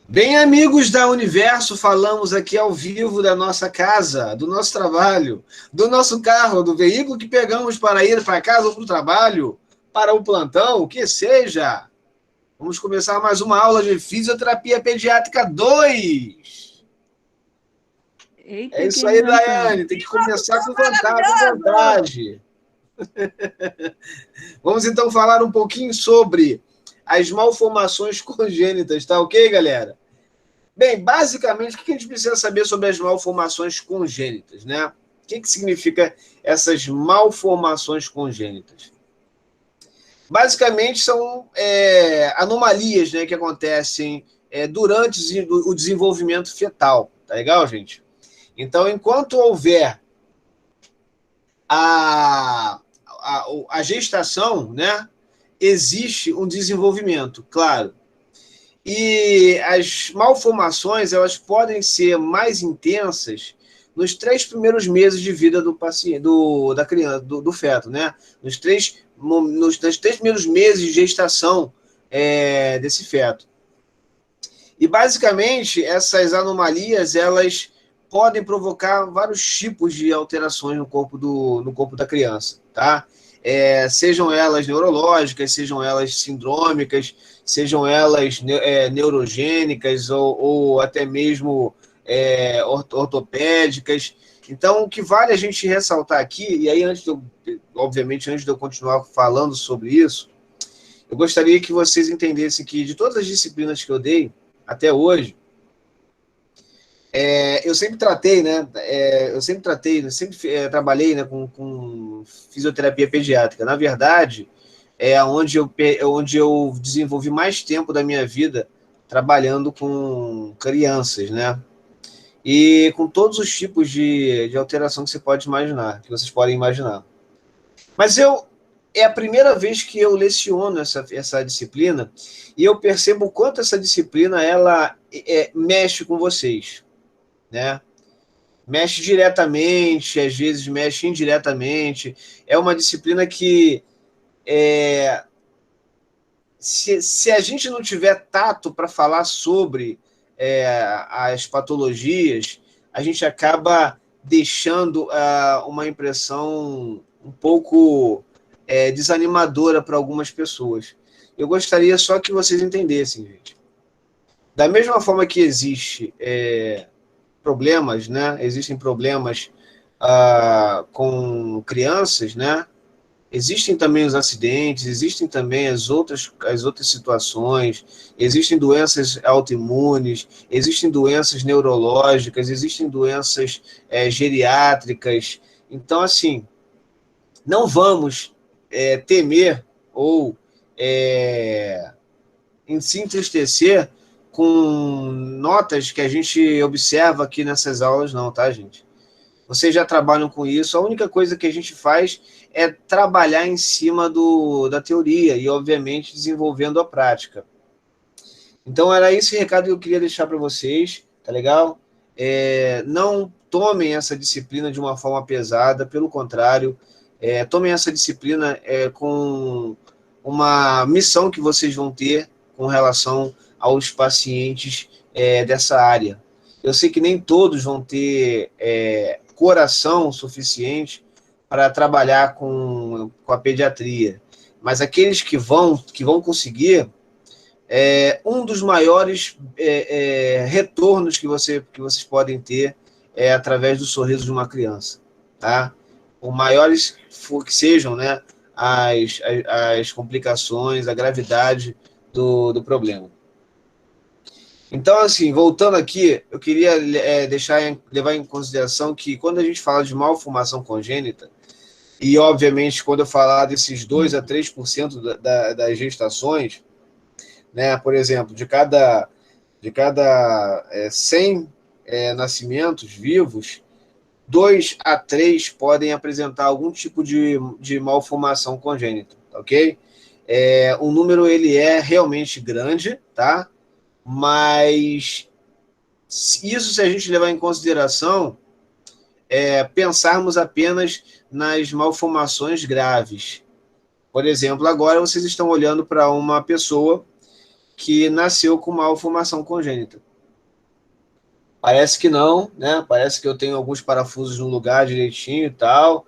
Bem, amigos da Universo, falamos aqui ao vivo da nossa casa, do nosso trabalho, do nosso carro, do veículo que pegamos para ir para casa ou para o trabalho, para o plantão, o que seja. Vamos começar mais uma aula de Fisioterapia Pediátrica 2. Eita, É isso aí, Daiane, tem que começar com vontade. Vamos então falar um pouquinho sobre as malformações congênitas, tá ok, galera? Bem, basicamente, o que a gente precisa saber sobre as malformações congênitas, né? O que significa essas malformações congênitas? Basicamente, são anomalias, né, que acontecem durante o desenvolvimento fetal, tá legal, gente? Então, enquanto houver a gestação, né, existe um desenvolvimento, claro. E as malformações, elas podem ser mais intensas nos 3 primeiros meses de vida do paciente, da criança, do feto, né? Nos 3 primeiros meses de gestação desse feto. E, basicamente, essas anomalias, elas podem provocar vários tipos de alterações no corpo da criança, tá? Sejam elas neurológicas, sejam elas sindrômicas, sejam elas neurogênicas ou até mesmo ortopédicas. Então, o que vale a gente ressaltar aqui, e aí, obviamente, antes de eu continuar falando sobre isso, eu gostaria que vocês entendessem que, de todas as disciplinas que eu dei até hoje, eu sempre tratei, né? Trabalhei, né, com fisioterapia pediátrica. Na verdade, onde eu desenvolvi mais tempo da minha vida trabalhando com crianças, né? E com todos os tipos de alteração que você pode imaginar, que vocês podem imaginar. Mas é a primeira vez que eu leciono essa disciplina e eu percebo o quanto essa disciplina ela mexe com vocês, né? Mexe diretamente, às vezes mexe indiretamente. É uma disciplina que se a gente não tiver tato para falar sobre as patologias, a gente acaba deixando uma impressão um pouco desanimadora para algumas pessoas. Eu gostaria só que vocês entendessem, gente. Da mesma forma que existe problemas, né? Existem problemas com crianças, né? Existem também os acidentes, existem também as outras situações, existem doenças autoimunes, existem doenças neurológicas, existem doenças geriátricas. Então, assim, não vamos temer ou se entristecer com notas que a gente observa aqui nessas aulas, não, tá, gente? Vocês já trabalham com isso, a única coisa que a gente faz é trabalhar em cima da teoria e, obviamente, desenvolvendo a prática. Então, era esse recado que eu queria deixar para vocês, tá legal? Não tomem essa disciplina de uma forma pesada, pelo contrário, tomem essa disciplina com uma missão que vocês vão ter com relação aos pacientes dessa área. Eu sei que nem todos vão ter coração suficiente para trabalhar com a pediatria, mas aqueles que vão conseguir, um dos maiores retornos que vocês podem ter é através do sorriso de uma criança, tá? Por maiores que sejam, né, as complicações, a gravidade do problema. Então, assim, voltando aqui, eu queria levar em consideração que quando a gente fala de malformação congênita, e obviamente quando eu falar desses 2 a 3% das gestações, né, por exemplo, de cada 100 nascimentos vivos, 2 a 3 podem apresentar algum tipo de malformação congênita, ok? O número ele é realmente grande, tá? Mas isso, se a gente levar em consideração, pensarmos apenas nas malformações graves. Por exemplo, agora vocês estão olhando para uma pessoa que nasceu com malformação congênita. Parece que não, né? Parece que eu tenho alguns parafusos no lugar direitinho e tal,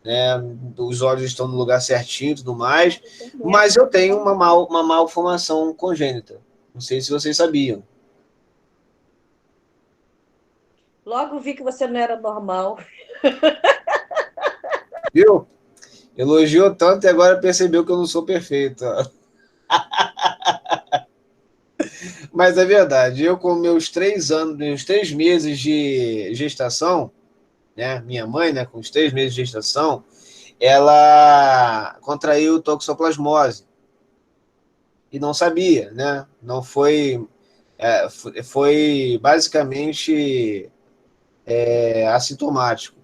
né? Os olhos estão no lugar certinho e tudo mais, mas eu tenho uma malformação congênita. Não sei se vocês sabiam. Logo vi que você não era normal. Viu? Elogiou tanto e agora percebeu que eu não sou perfeito. Mas é verdade, eu com meus 3 anos, meus 3 meses de gestação, né? Minha mãe, né, com os 3 meses de gestação, ela contraiu toxoplasmose e não sabia, né? Não foi, foi basicamente assintomático.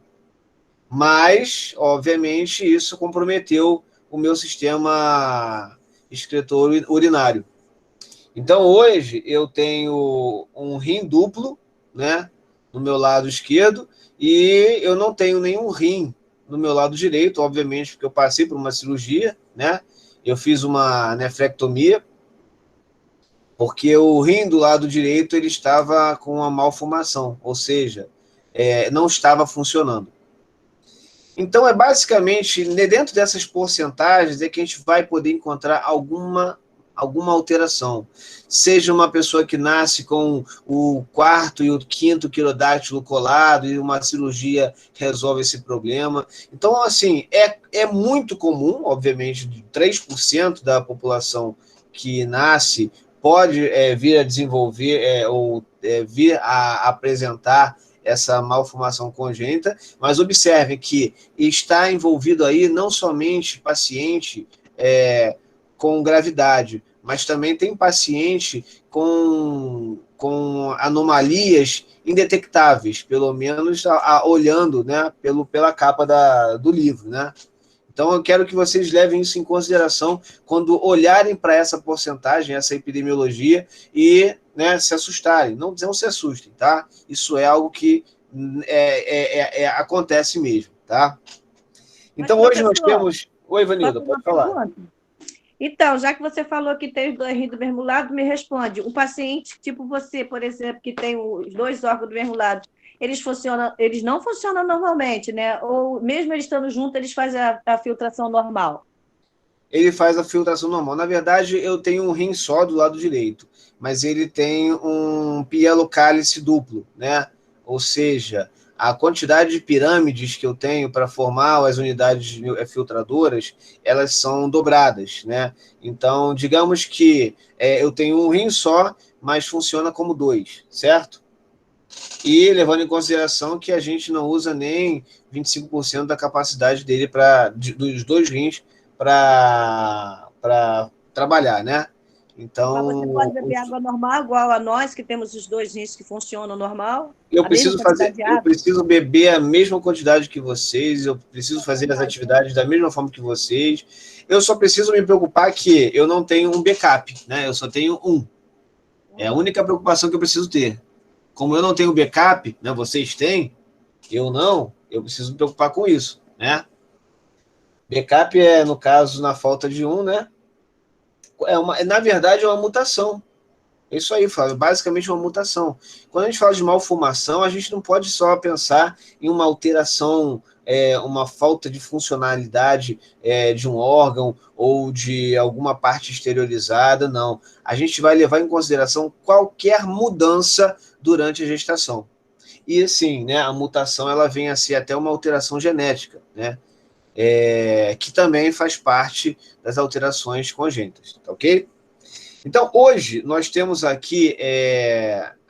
Mas, obviamente, isso comprometeu o meu sistema excretor urinário. Então, hoje, eu tenho um rim duplo, né, no meu lado esquerdo, e eu não tenho nenhum rim no meu lado direito, obviamente, porque eu passei por uma cirurgia, né? Eu fiz uma nefrectomia, porque o rim do lado direito ele estava com uma malformação, ou seja, não estava funcionando. Então, é basicamente, dentro dessas porcentagens, é que a gente vai poder encontrar alguma alteração. Seja uma pessoa que nasce com o quarto e o quinto quirodáctilo colado e uma cirurgia resolve esse problema. Então, assim, é muito comum, obviamente, 3% da população que nasce pode vir a desenvolver ou vir a apresentar essa malformação congênita, mas observe que está envolvido aí não somente paciente com gravidade, mas também tem paciente com anomalias indetectáveis, pelo menos olhando, né, pela capa do livro, né? Então, eu quero que vocês levem isso em consideração quando olharem para essa porcentagem, essa epidemiologia, e, né, se assustarem. Não se assustem, tá? Isso é algo que acontece mesmo, tá? Então, Mas, hoje nós temos... Oi, Vanilda, pode falar. Pergunta? Então, já que você falou que tem os 2 rins do mesmo lado, me responde. Um paciente, tipo você, por exemplo, que tem os 2 órgãos do mesmo lado, eles não funcionam normalmente, né? Ou mesmo eles estando juntos, eles fazem a filtração normal? Ele faz a filtração normal. Na verdade, eu tenho um rim só do lado direito, mas ele tem um pielocálice duplo, né? Ou seja, a quantidade de pirâmides que eu tenho para formar as unidades filtradoras, elas são dobradas, né? Então, digamos que eu tenho um rim só, mas funciona como 2, certo? E levando em consideração que a gente não usa nem 25% da capacidade dele dos 2 rins para trabalhar, né? Mas você Então, pode beber água normal, igual a nós, que temos os 2 rins que funcionam normal? eu A mesma quantidade de água? preciso beber a mesma quantidade que vocês, eu preciso fazer as atividades da mesma forma que vocês. Eu só preciso me preocupar que eu não tenho um backup, né? Eu só tenho um. É a única preocupação que eu preciso ter. Como eu não tenho backup, né? Vocês têm, eu não, eu preciso me preocupar com isso, né? Backup é, no caso, na falta de um, né? Na verdade, é uma mutação. É isso aí, Flávio, basicamente uma mutação. Quando a gente fala de malformação, a gente não pode só pensar em uma alteração, uma falta de funcionalidade de um órgão ou de alguma parte exteriorizada, não. A gente vai levar em consideração qualquer mudança durante a gestação. E assim, né, a mutação ela vem a ser até uma alteração genética, né? Que também faz parte das alterações congênitas, tá ok? Então, hoje, nós temos aqui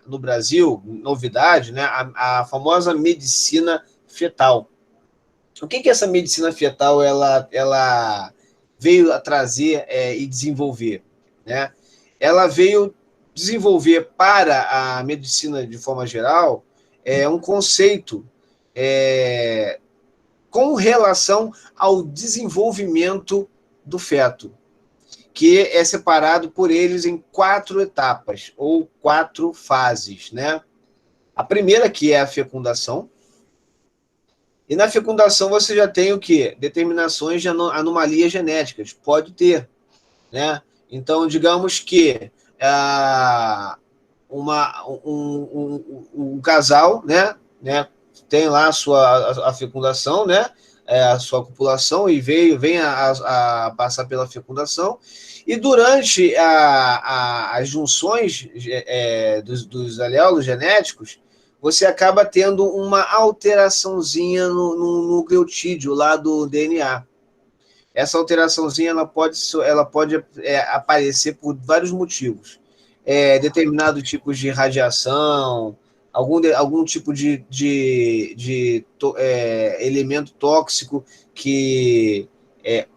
no Brasil, novidade, né, a famosa medicina fetal. O que essa medicina fetal ela veio a trazer e desenvolver? Né? Ela veio desenvolver para a medicina de forma geral um conceito com relação ao desenvolvimento do feto, que é separado por eles em 4 etapas, ou 4 fases, né? A primeira, que é a fecundação, e na fecundação você já tem o quê? Determinações de anomalias genéticas, pode ter, né? Então, digamos que um casal, né, tem lá a fecundação, né, a sua copulação, e vem a passar pela fecundação, e durante as junções dos alelos genéticos, você acaba tendo uma alteraçãozinha no nucleotídeo lá do DNA. Essa alteraçãozinha ela pode aparecer por vários motivos. Determinados tipos de radiação, algum tipo de elemento tóxico que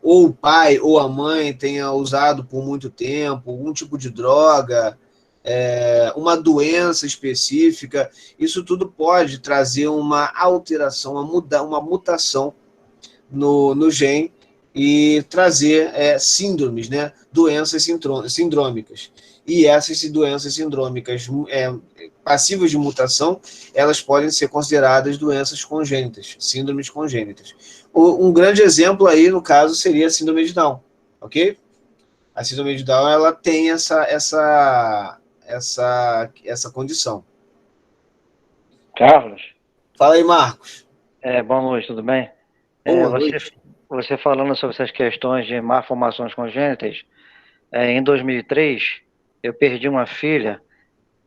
ou o pai ou a mãe tenha usado por muito tempo, algum tipo de droga, uma doença específica. Isso tudo pode trazer uma alteração, uma mutação no gene e trazer síndromes, né? Doenças sindrômicas. E essas doenças sindrômicas passivas de mutação, elas podem ser consideradas doenças congênitas, síndromes congênitas. Um grande exemplo aí, no caso, seria a síndrome de Down, ok? A síndrome de Down, ela tem essa condição. Carlos? Fala aí, Marcos. Boa noite, tudo bem? Boa noite. Você falando sobre essas questões de malformações congênitas, em 2003, eu perdi uma filha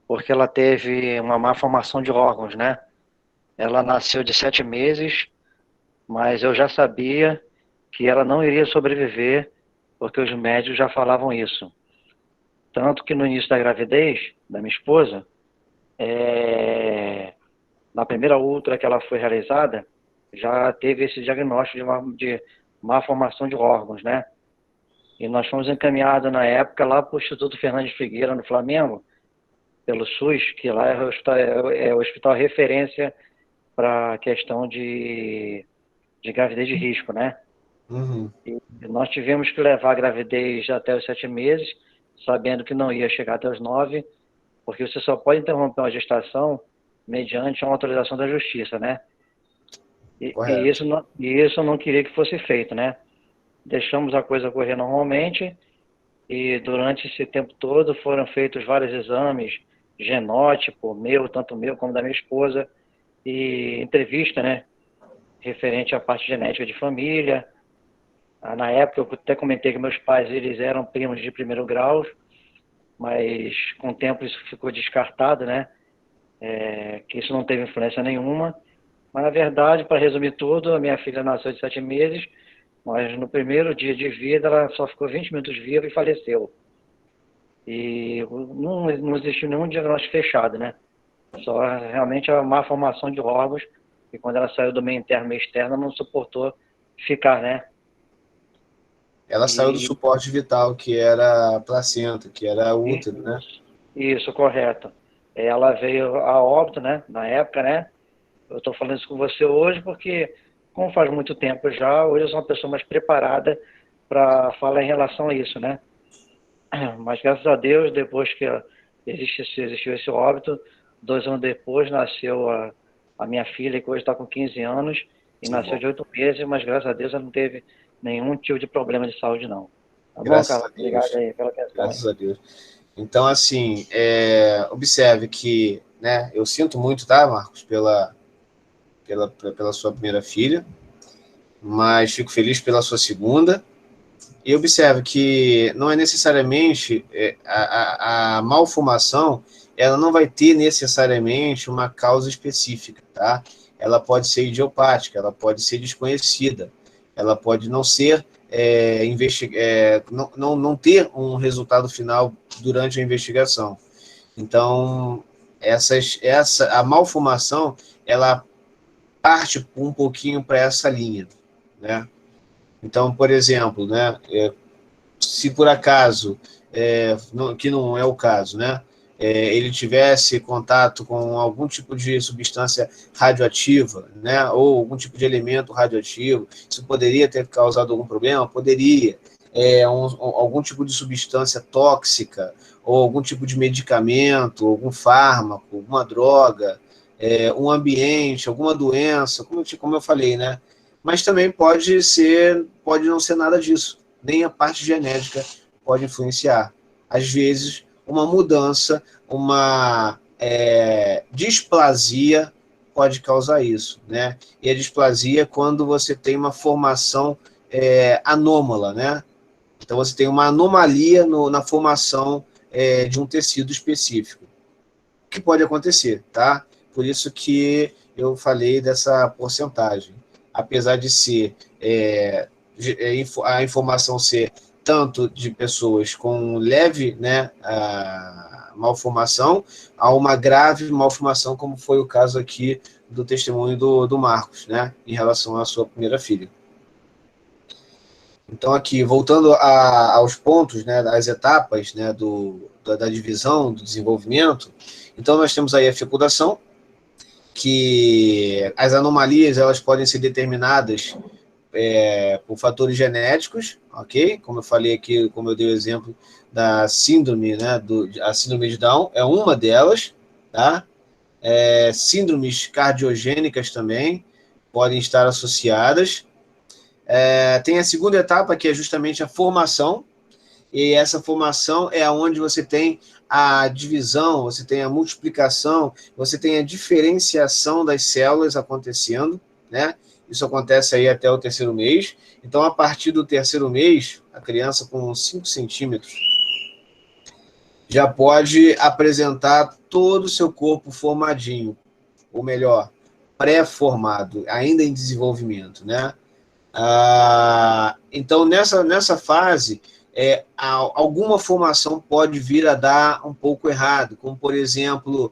porque ela teve uma malformação de órgãos, né? Ela nasceu de 7 meses, mas eu já sabia que ela não iria sobreviver, porque os médicos já falavam isso. Tanto que no início da gravidez da minha esposa, na primeira ultra que ela foi realizada, já teve esse diagnóstico de malformação de órgãos, né? E nós fomos encaminhados na época lá para o Instituto Fernandes Figueira, no Flamengo, pelo SUS, que lá é o hospital referência para a questão de gravidez de risco, né? Uhum. E nós tivemos que levar a gravidez até os 7 meses, sabendo que não ia chegar até os 9, porque você só pode interromper uma gestação mediante uma autorização da justiça, né? E isso eu não queria que fosse feito, né? Deixamos a coisa correr normalmente e durante esse tempo todo foram feitos vários exames, genótipo, tanto meu como da minha esposa, e entrevista, né? Referente à parte genética de família. Na época eu até comentei que meus pais, eles eram primos de primeiro grau, mas com o tempo isso ficou descartado, né? Que isso não teve influência nenhuma. Mas, na verdade, para resumir tudo, a minha filha nasceu de 7 meses, mas no primeiro dia de vida ela só ficou 20 minutos viva e faleceu. E não existiu nenhum diagnóstico fechado, né? Só realmente a má formação de órgãos, e quando ela saiu do meio interno e meio externo, não suportou ficar, né? Ela saiu do suporte vital, que era a placenta, que era útero, né? Isso, correto. Ela veio a óbito, né? Na época, né? Eu estou falando isso com você hoje porque, como faz muito tempo já, hoje eu sou uma pessoa mais preparada para falar em relação a isso, né? Mas, graças a Deus, depois que existiu esse óbito, 2 anos depois nasceu a minha filha, que hoje está com 15 anos, e nasceu de 8 meses, mas, graças a Deus, ela não teve nenhum tipo de problema de saúde, não. Tá bom, Carlos? Obrigado aí pela questão. Graças a Deus. Então, assim, observe que, né, eu sinto muito, tá, Marcos, pela sua primeira filha, mas fico feliz pela sua segunda. E observe que não é necessariamente a malformação, ela não vai ter necessariamente uma causa específica, tá? Ela pode ser idiopática, ela pode ser desconhecida, ela pode não ser não ter um resultado final durante a investigação. Então, a malformação, ela parte um pouquinho para essa linha, né? Então, por exemplo, né, se por acaso, que não é o caso, né, ele tivesse contato com algum tipo de substância radioativa, né, ou algum tipo de elemento radioativo, isso poderia ter causado algum problema? Poderia. Algum tipo de substância tóxica, ou algum tipo de medicamento, algum fármaco, alguma droga, um ambiente, alguma doença, como eu falei, né? Mas também pode não ser nada disso. Nem a parte genética pode influenciar. Às vezes, uma mudança, uma displasia pode causar isso, né? E a displasia é quando você tem uma formação anômala, né? Então, você tem uma anomalia na formação de um tecido específico, que pode acontecer, tá? Por isso que eu falei dessa porcentagem. Apesar de ser a informação ser tanto de pessoas com leve, né, malformação, a uma grave malformação, como foi o caso aqui do testemunho do Marcos, né, em relação à sua primeira filha. Então, aqui, voltando aos pontos, né, das etapas, né, da divisão, do desenvolvimento, então nós temos aí a fecundação, que as anomalias elas podem ser determinadas por fatores genéticos, ok? Como eu falei aqui, como eu dei o exemplo da síndrome, né, a síndrome de Down é uma delas, tá? Síndromes cardiogênicas também podem estar associadas. Tem a segunda etapa, que é justamente a formação, e essa formação é onde você tem a divisão, você tem a multiplicação, você tem a diferenciação das células acontecendo, né? Isso acontece aí até o terceiro mês. Então, a partir do terceiro mês, a criança com 5 centímetros já pode apresentar todo o seu corpo formadinho, ou melhor, pré-formado, ainda em desenvolvimento, né? Então, nessa fase, alguma formação pode vir a dar um pouco errado, como, por exemplo,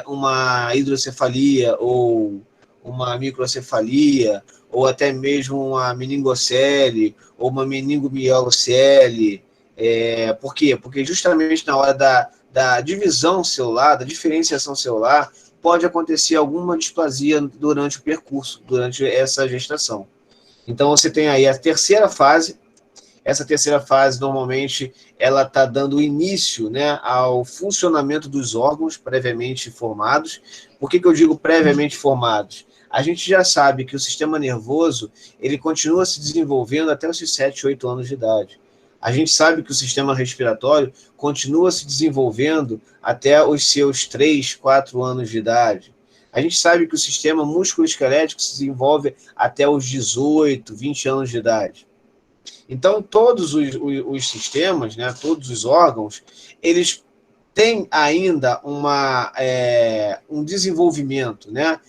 uma hidrocefalia, ou uma microcefalia, ou até mesmo uma meningocele, ou uma meningomielocele. Por quê? Porque justamente na hora da divisão celular, da diferenciação celular, pode acontecer alguma displasia durante o percurso, durante essa gestação. Então, você tem aí a terceira fase. Essa terceira fase, normalmente, ela está dando início, né, ao funcionamento dos órgãos previamente formados. Por que eu digo previamente formados? A gente já sabe que o sistema nervoso ele continua se desenvolvendo até os 7, 8 anos de idade. A gente sabe que o sistema respiratório continua se desenvolvendo até os seus 3, 4 anos de idade. A gente sabe que o sistema músculo-esquelético se desenvolve até os 18, 20 anos de idade. Então, todos os sistemas, né, todos os órgãos, eles têm ainda um desenvolvimento, né,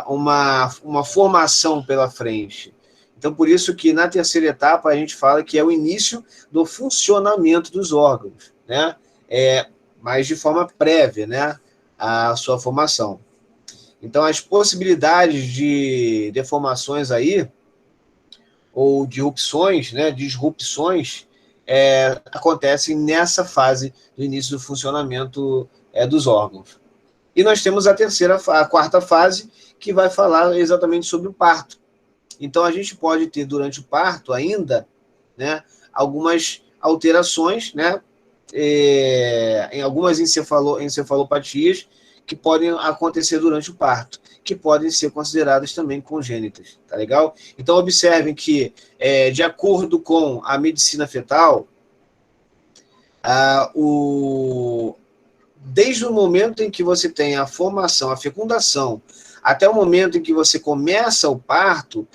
uma formação pela frente. Então, por isso que na terceira etapa a gente fala que é o início do funcionamento dos órgãos, né, mas de forma prévia, né, à sua formação. Então, as possibilidades de deformações aí, ou disrupções, né, acontecem nessa fase do início do funcionamento dos órgãos. E nós temos a quarta fase, que vai falar exatamente sobre o parto. Então, a gente pode ter, durante o parto ainda, né, algumas alterações, né, em algumas encefalopatias que podem acontecer durante o parto, que podem ser consideradas também congênitas, tá legal? Então, observem que, de acordo com a medicina fetal, desde o momento em que você tem a formação, a fecundação, até o momento em que você começa o parto,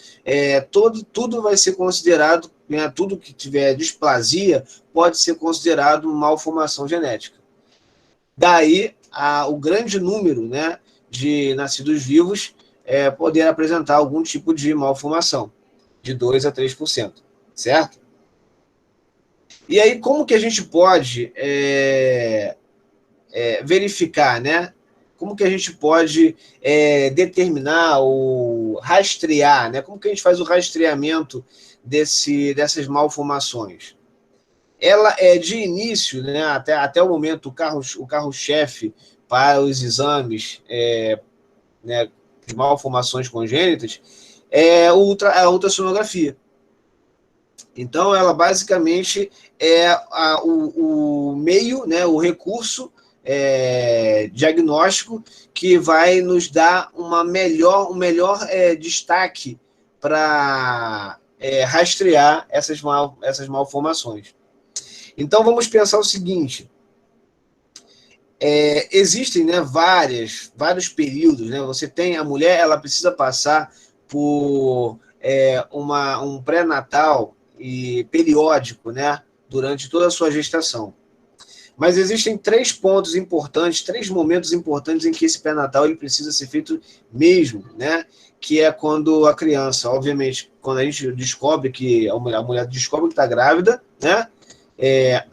tudo vai ser considerado, né, tudo que tiver displasia pode ser considerado malformação genética. Daí, o grande número, né, de nascidos vivos poder apresentar algum tipo de malformação, de 2% a 3%, certo? E aí, como que a gente pode verificar, né? Como que a gente pode determinar ou rastrear, né? Como que a gente faz o rastreamento dessas malformações? Ela é de início, né, até o momento, o carro-chefe para os exames né, de malformações congênitas é a ultrassonografia. Então, ela basicamente é o meio, né, o recurso diagnóstico que vai nos dar um melhor destaque para rastrear essas malformações. Então, vamos pensar o seguinte: Existem, né, vários períodos, né? Você tem a mulher, ela precisa passar por um pré-natal e periódico, né, durante toda a sua gestação. Mas existem três pontos importantes, três momentos importantes em que esse pré-natal ele precisa ser feito mesmo, né? Que é quando a criança, obviamente, quando a gente descobre que a mulher descobre que está grávida, né?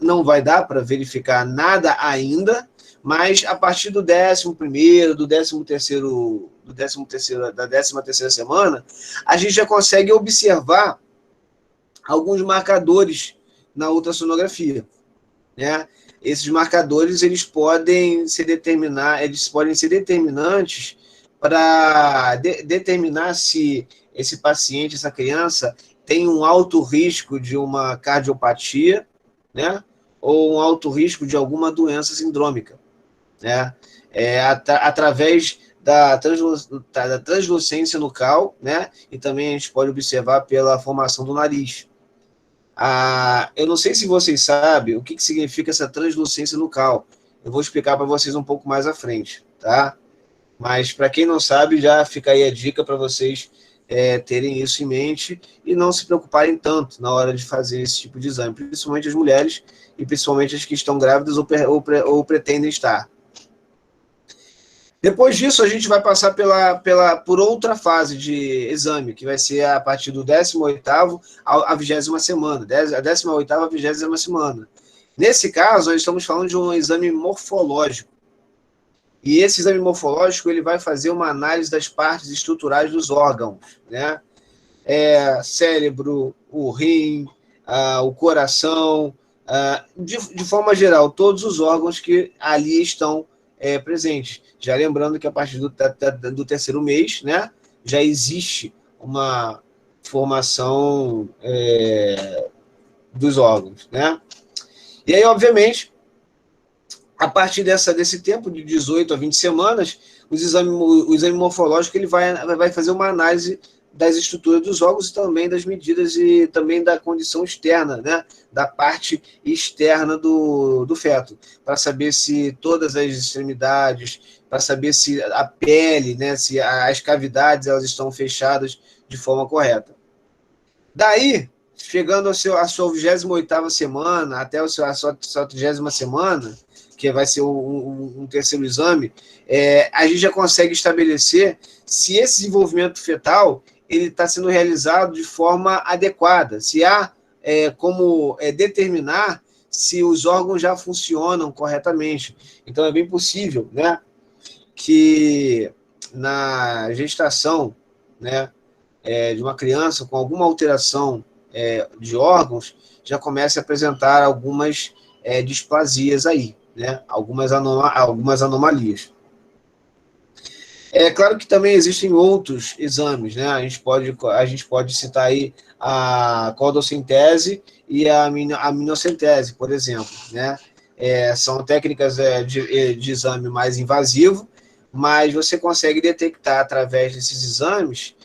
Não vai dar para verificar nada ainda, mas a partir do 11º, do 13º, da 13ª semana, a gente já consegue observar alguns marcadores na ultrassonografia, né? Esses marcadores eles podem ser determinantes para determinar se esse paciente, essa criança, tem um alto risco de uma cardiopatia, né? Ou um alto risco de alguma doença sindrômica, né? Através da translucência nucal, né? E também a gente pode observar pela formação do nariz. Eu não sei se vocês sabem o que significa essa translucência nucal. Eu vou explicar para vocês um pouco mais à frente, tá? Mas para quem não sabe, já fica aí a dica para vocês terem isso em mente e não se preocuparem tanto na hora de fazer esse tipo de exame, principalmente as mulheres e principalmente as que estão grávidas ou pretendem estar. Depois disso, a gente vai passar por outra fase de exame, que vai ser a partir do 18º à 20ª semana, a 18ª à 20ª semana. Nesse caso, nós estamos falando de um exame morfológico. E esse exame morfológico ele vai fazer uma análise das partes estruturais dos órgãos, né? Cérebro, o rim, o coração, de forma geral, todos os órgãos que ali estão presentes. Já lembrando que a partir do 3º mês, né, já existe uma formação dos órgãos, né? E aí, obviamente, a partir desse tempo, de 18 a 20 semanas, o exame morfológico ele vai fazer uma análise das estruturas dos órgãos e também das medidas e também da condição externa, né, da parte externa do feto, para saber se todas as extremidades, para saber se a pele, né, se as cavidades elas estão fechadas de forma correta. Daí, chegando à sua 28ª semana, até a sua 30ª semana, que vai ser um terceiro exame, a gente já consegue estabelecer se esse desenvolvimento fetal ele está sendo realizado de forma adequada, se há como determinar se os órgãos já funcionam corretamente. Então, é bem possível, né, que na gestação, né, de uma criança com alguma alteração de órgãos já comece a apresentar algumas displasias aí, né, algumas anomalias. É claro que também existem outros exames, né? A gente pode citar aí a codossintese e a aminocentese, por exemplo, né? São técnicas de exame mais invasivo, mas você consegue detectar através desses exames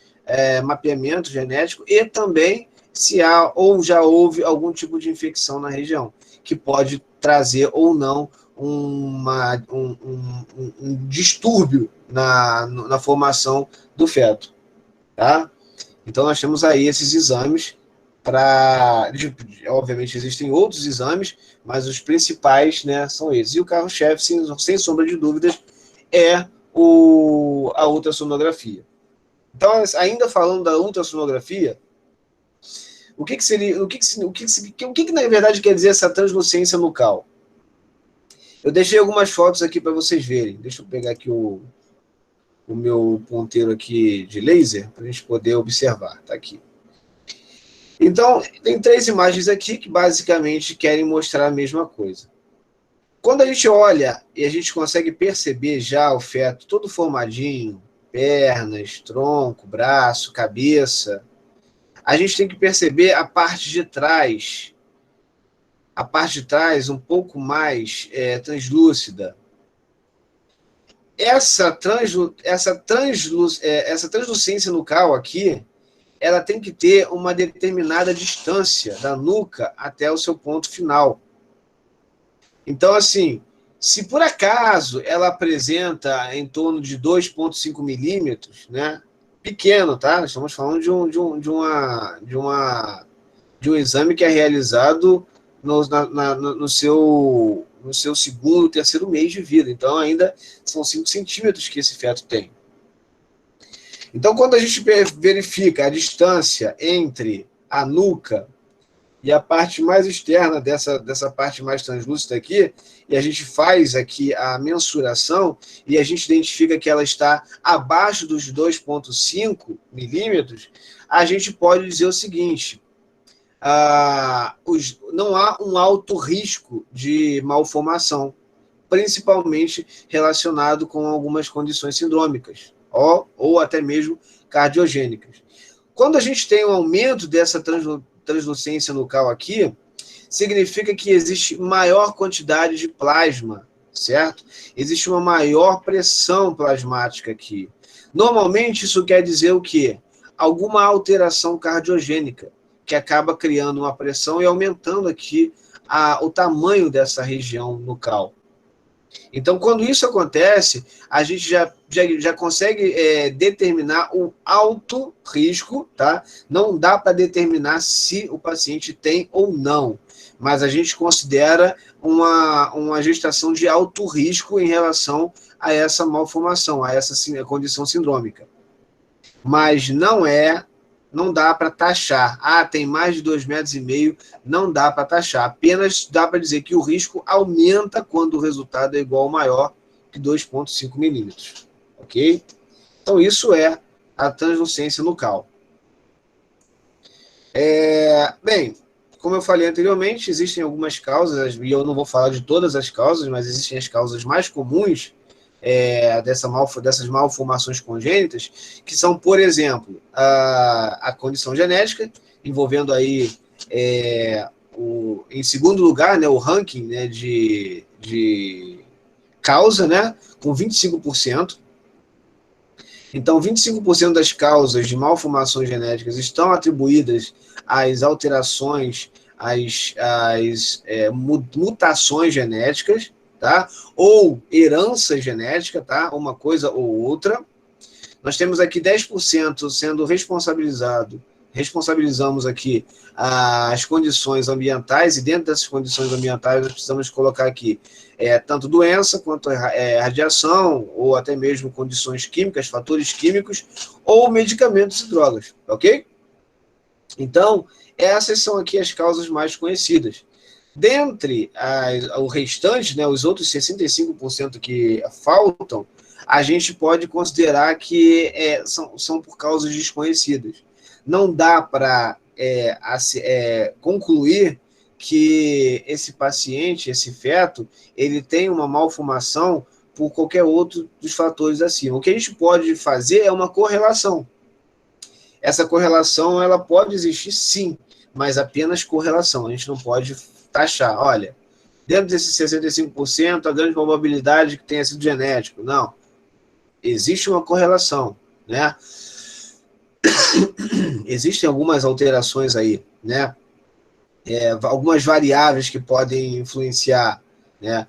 mapeamento genético e também se há ou já houve algum tipo de infecção na região, que pode trazer ou não um distúrbio na formação do feto, tá? Então, nós temos aí esses exames obviamente, existem outros exames, mas os principais, né, são esses. E o carro-chefe, sem sombra de dúvidas, é a ultrassonografia. Então, ainda falando da ultrassonografia, o que na verdade quer dizer essa translucência nucal? Eu deixei algumas fotos aqui para vocês verem. Deixa eu pegar aqui o meu ponteiro aqui de laser para a gente poder observar. Está aqui. Então, tem 3 imagens aqui que basicamente querem mostrar a mesma coisa. Quando a gente olha e a gente consegue perceber já o feto todo formadinho, pernas, tronco, braço, cabeça, a gente tem que perceber a parte de trás. A parte de trás um pouco mais translúcida. Essa translucência nucal aqui, ela tem que ter uma determinada distância da nuca até o seu ponto final. Então, assim, Se por acaso ela apresenta em torno de 2,5 milímetros, né? Pequeno, tá? Estamos falando de um exame que é realizado no seu segundo, terceiro mês de vida. Então, ainda são 5 centímetros que esse feto tem. Então, quando a gente verifica a distância entre a nuca e a parte mais externa dessa parte mais translúcida aqui, e a gente faz aqui a mensuração, e a gente identifica que ela está abaixo dos 2,5 milímetros, a gente pode dizer o seguinte: não há um alto risco de malformação, principalmente relacionado com algumas condições sindrômicas, ou até mesmo cardiogênicas. Quando a gente tem um aumento dessa translucência nucal aqui, significa que existe maior quantidade de plasma, certo? Existe uma maior pressão plasmática aqui. Normalmente, isso quer dizer o quê? Alguma alteração cardiogênica, que acaba criando uma pressão e aumentando aqui o tamanho dessa região nucal. Então, quando isso acontece, a gente já consegue determinar o alto risco, tá? Não dá para determinar se o paciente tem ou não, mas a gente considera uma gestação de alto risco em relação a essa malformação, a essa condição sindrômica. Mas não dá para taxar. Tem mais de 2,5 metros, não dá para taxar. Apenas dá para dizer que o risco aumenta quando o resultado é igual ou maior que 2,5 milímetros. Ok? Então, isso é a translucência nucal. Bem, como eu falei anteriormente, existem algumas causas, e eu não vou falar de todas as causas, mas existem as causas mais comuns dessas malformações congênitas, que são, por exemplo, a condição genética, envolvendo aí, em segundo lugar, né, o ranking, né, de causa, né, com 25%. Então, 25% das causas de malformações genéticas estão atribuídas às alterações, às mutações genéticas, tá? Ou herança genética, tá? Uma coisa ou outra. Nós temos aqui 10% sendo responsabilizamos aqui as condições ambientais, e dentro dessas condições ambientais nós precisamos colocar aqui tanto doença quanto radiação, ou até mesmo condições químicas, fatores químicos, ou medicamentos e drogas, ok? Então, essas são aqui as causas mais conhecidas. Dentre o restante, né, os outros 65% que faltam, a gente pode considerar que são por causas desconhecidas. Não dá para concluir que esse paciente, esse feto, ele tem uma malformação por qualquer outro dos fatores acima. O que a gente pode fazer é uma correlação. Essa correlação ela pode existir sim, mas apenas correlação. A gente não pode taxar, olha, dentro desses 65%, a grande probabilidade que tenha sido genético. Não. Existe uma correlação, né? Existem algumas alterações aí, né? Algumas variáveis que podem influenciar, né?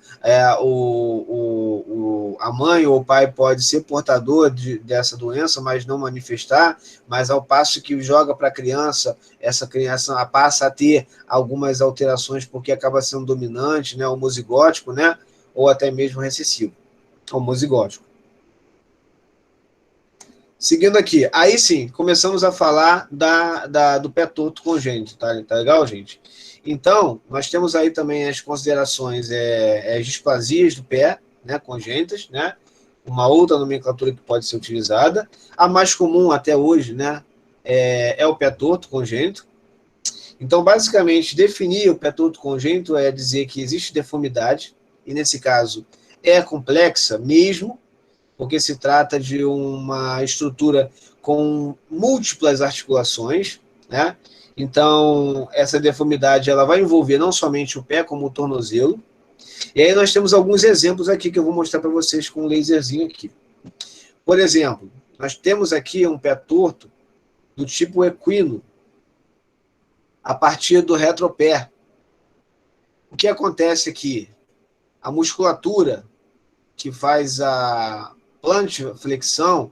A mãe ou o pai pode ser portador dessa doença, mas não manifestar, mas ao passo que joga para a criança, essa criança passa a ter algumas alterações porque acaba sendo dominante, né? Homozigótico, né? Ou até mesmo recessivo, homozigótico. Seguindo aqui, aí sim, começamos a falar do pé torto congênito, tá legal, gente? Então, nós temos aí também as considerações, as displasias do pé, né, congênitas, né? Uma outra nomenclatura que pode ser utilizada. A mais comum até hoje, né, é o pé torto congênito. Então, basicamente, definir o pé torto congênito é dizer que existe deformidade, e nesse caso é complexa mesmo, porque se trata de uma estrutura com múltiplas articulações, né? Então, essa deformidade ela vai envolver não somente o pé, como o tornozelo. E aí nós temos alguns exemplos aqui que eu vou mostrar para vocês com um laserzinho aqui. Por exemplo, nós temos aqui um pé torto do tipo equino, a partir do retropé. O que acontece aqui? a musculatura que faz a plantiflexão,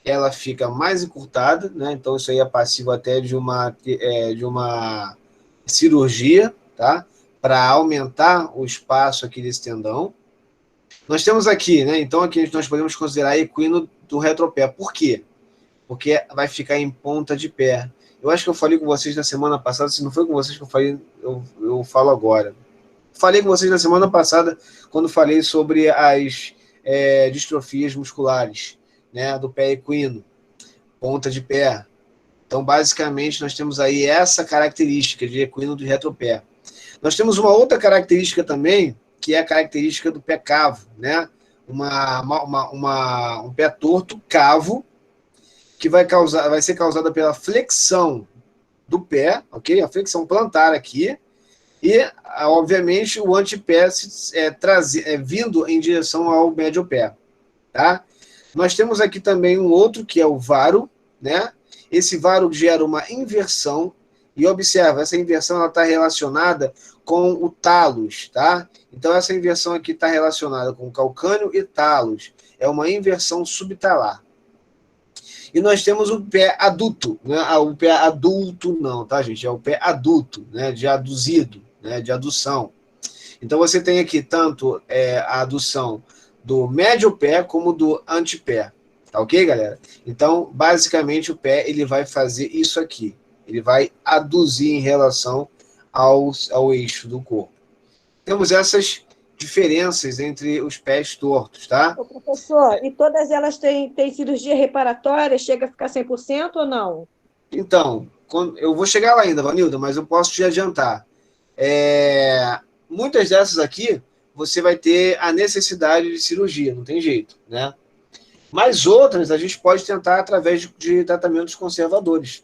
ela fica mais encurtada, né? Então isso aí é passivo até de uma cirurgia, tá? Para aumentar o espaço aqui desse tendão. Nós temos aqui, né? Então aqui nós podemos considerar equino do retropé. Por quê? Porque vai ficar em ponta de pé. Eu acho que eu falei com vocês na semana passada, se não foi com vocês que eu falei, eu falo agora. Falei com vocês na semana passada, quando falei sobre as distrofias musculares, né, do pé equino, ponta de pé. Então, basicamente, nós temos aí essa característica de equino do retropé. Nós temos uma outra característica também, que é a característica do pé cavo, né? Um pé torto cavo, que vai ser causada pela flexão do pé, ok? A flexão plantar aqui, e, obviamente, o antepé vindo em direção ao médio pé, tá? Nós temos aqui também um outro, que é o varo, né? Esse varo gera uma inversão, e observa, essa inversão está relacionada com o talos, tá? Então, essa inversão aqui está relacionada com calcâneo e talos. É uma inversão subtalar. E nós temos o pé adulto, né? O pé adulto não, tá, gente? É o pé adulto, né? De aduzido, né? De adução. Então, você tem aqui tanto a adução do médio pé como do antepé. Tá ok, galera? Então, basicamente, o pé ele vai fazer isso aqui. Ele vai aduzir em relação ao eixo do corpo. Temos essas diferenças entre os pés tortos, tá? Ô, professor, e todas elas têm cirurgia reparatória? Chega a ficar 100% ou não? Então, eu vou chegar lá ainda, Vanilda, mas eu posso te adiantar. Muitas dessas aqui, você vai ter a necessidade de cirurgia, não tem jeito, né? Mas outras a gente pode tentar através de tratamentos conservadores,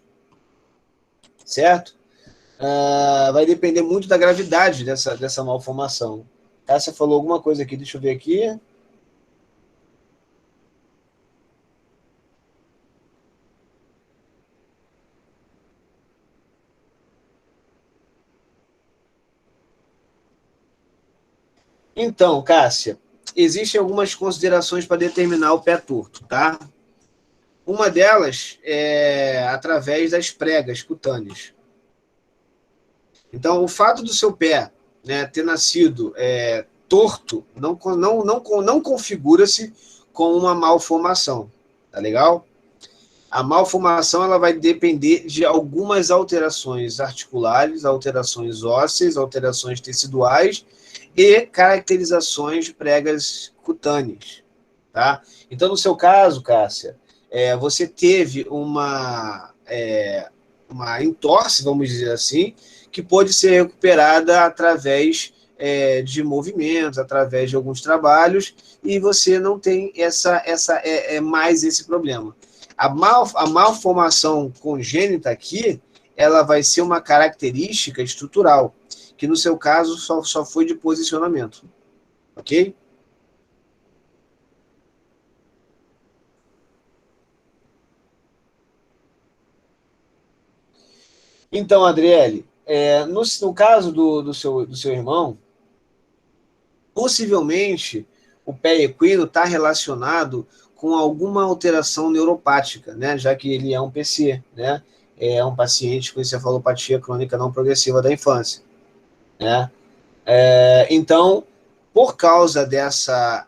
certo? Vai depender muito da gravidade dessa malformação. Você falou alguma coisa aqui, deixa eu ver aqui. Então, Cássia, existem algumas considerações para determinar o pé torto, tá? Uma delas é através das pregas cutâneas. Então, o fato do seu pé, né, ter nascido torto não configura-se com uma malformação, tá legal? A malformação ela vai depender de algumas alterações articulares, alterações ósseas, alterações teciduais e caracterizações de pregas cutâneas, tá? Então, no seu caso, Cássia, você teve uma entorse, vamos dizer assim, que pode ser recuperada através de movimentos, através de alguns trabalhos, e você não tem mais esse problema. A malformação congênita aqui, ela vai ser uma característica estrutural, que no seu caso só foi de posicionamento, ok? Então, Adriele, no caso do seu irmão, possivelmente o pé equino está relacionado com alguma alteração neuropática, né? Já que ele é um PC, né? É um paciente com encefalopatia crônica não progressiva da infância, né? Então, por causa dessa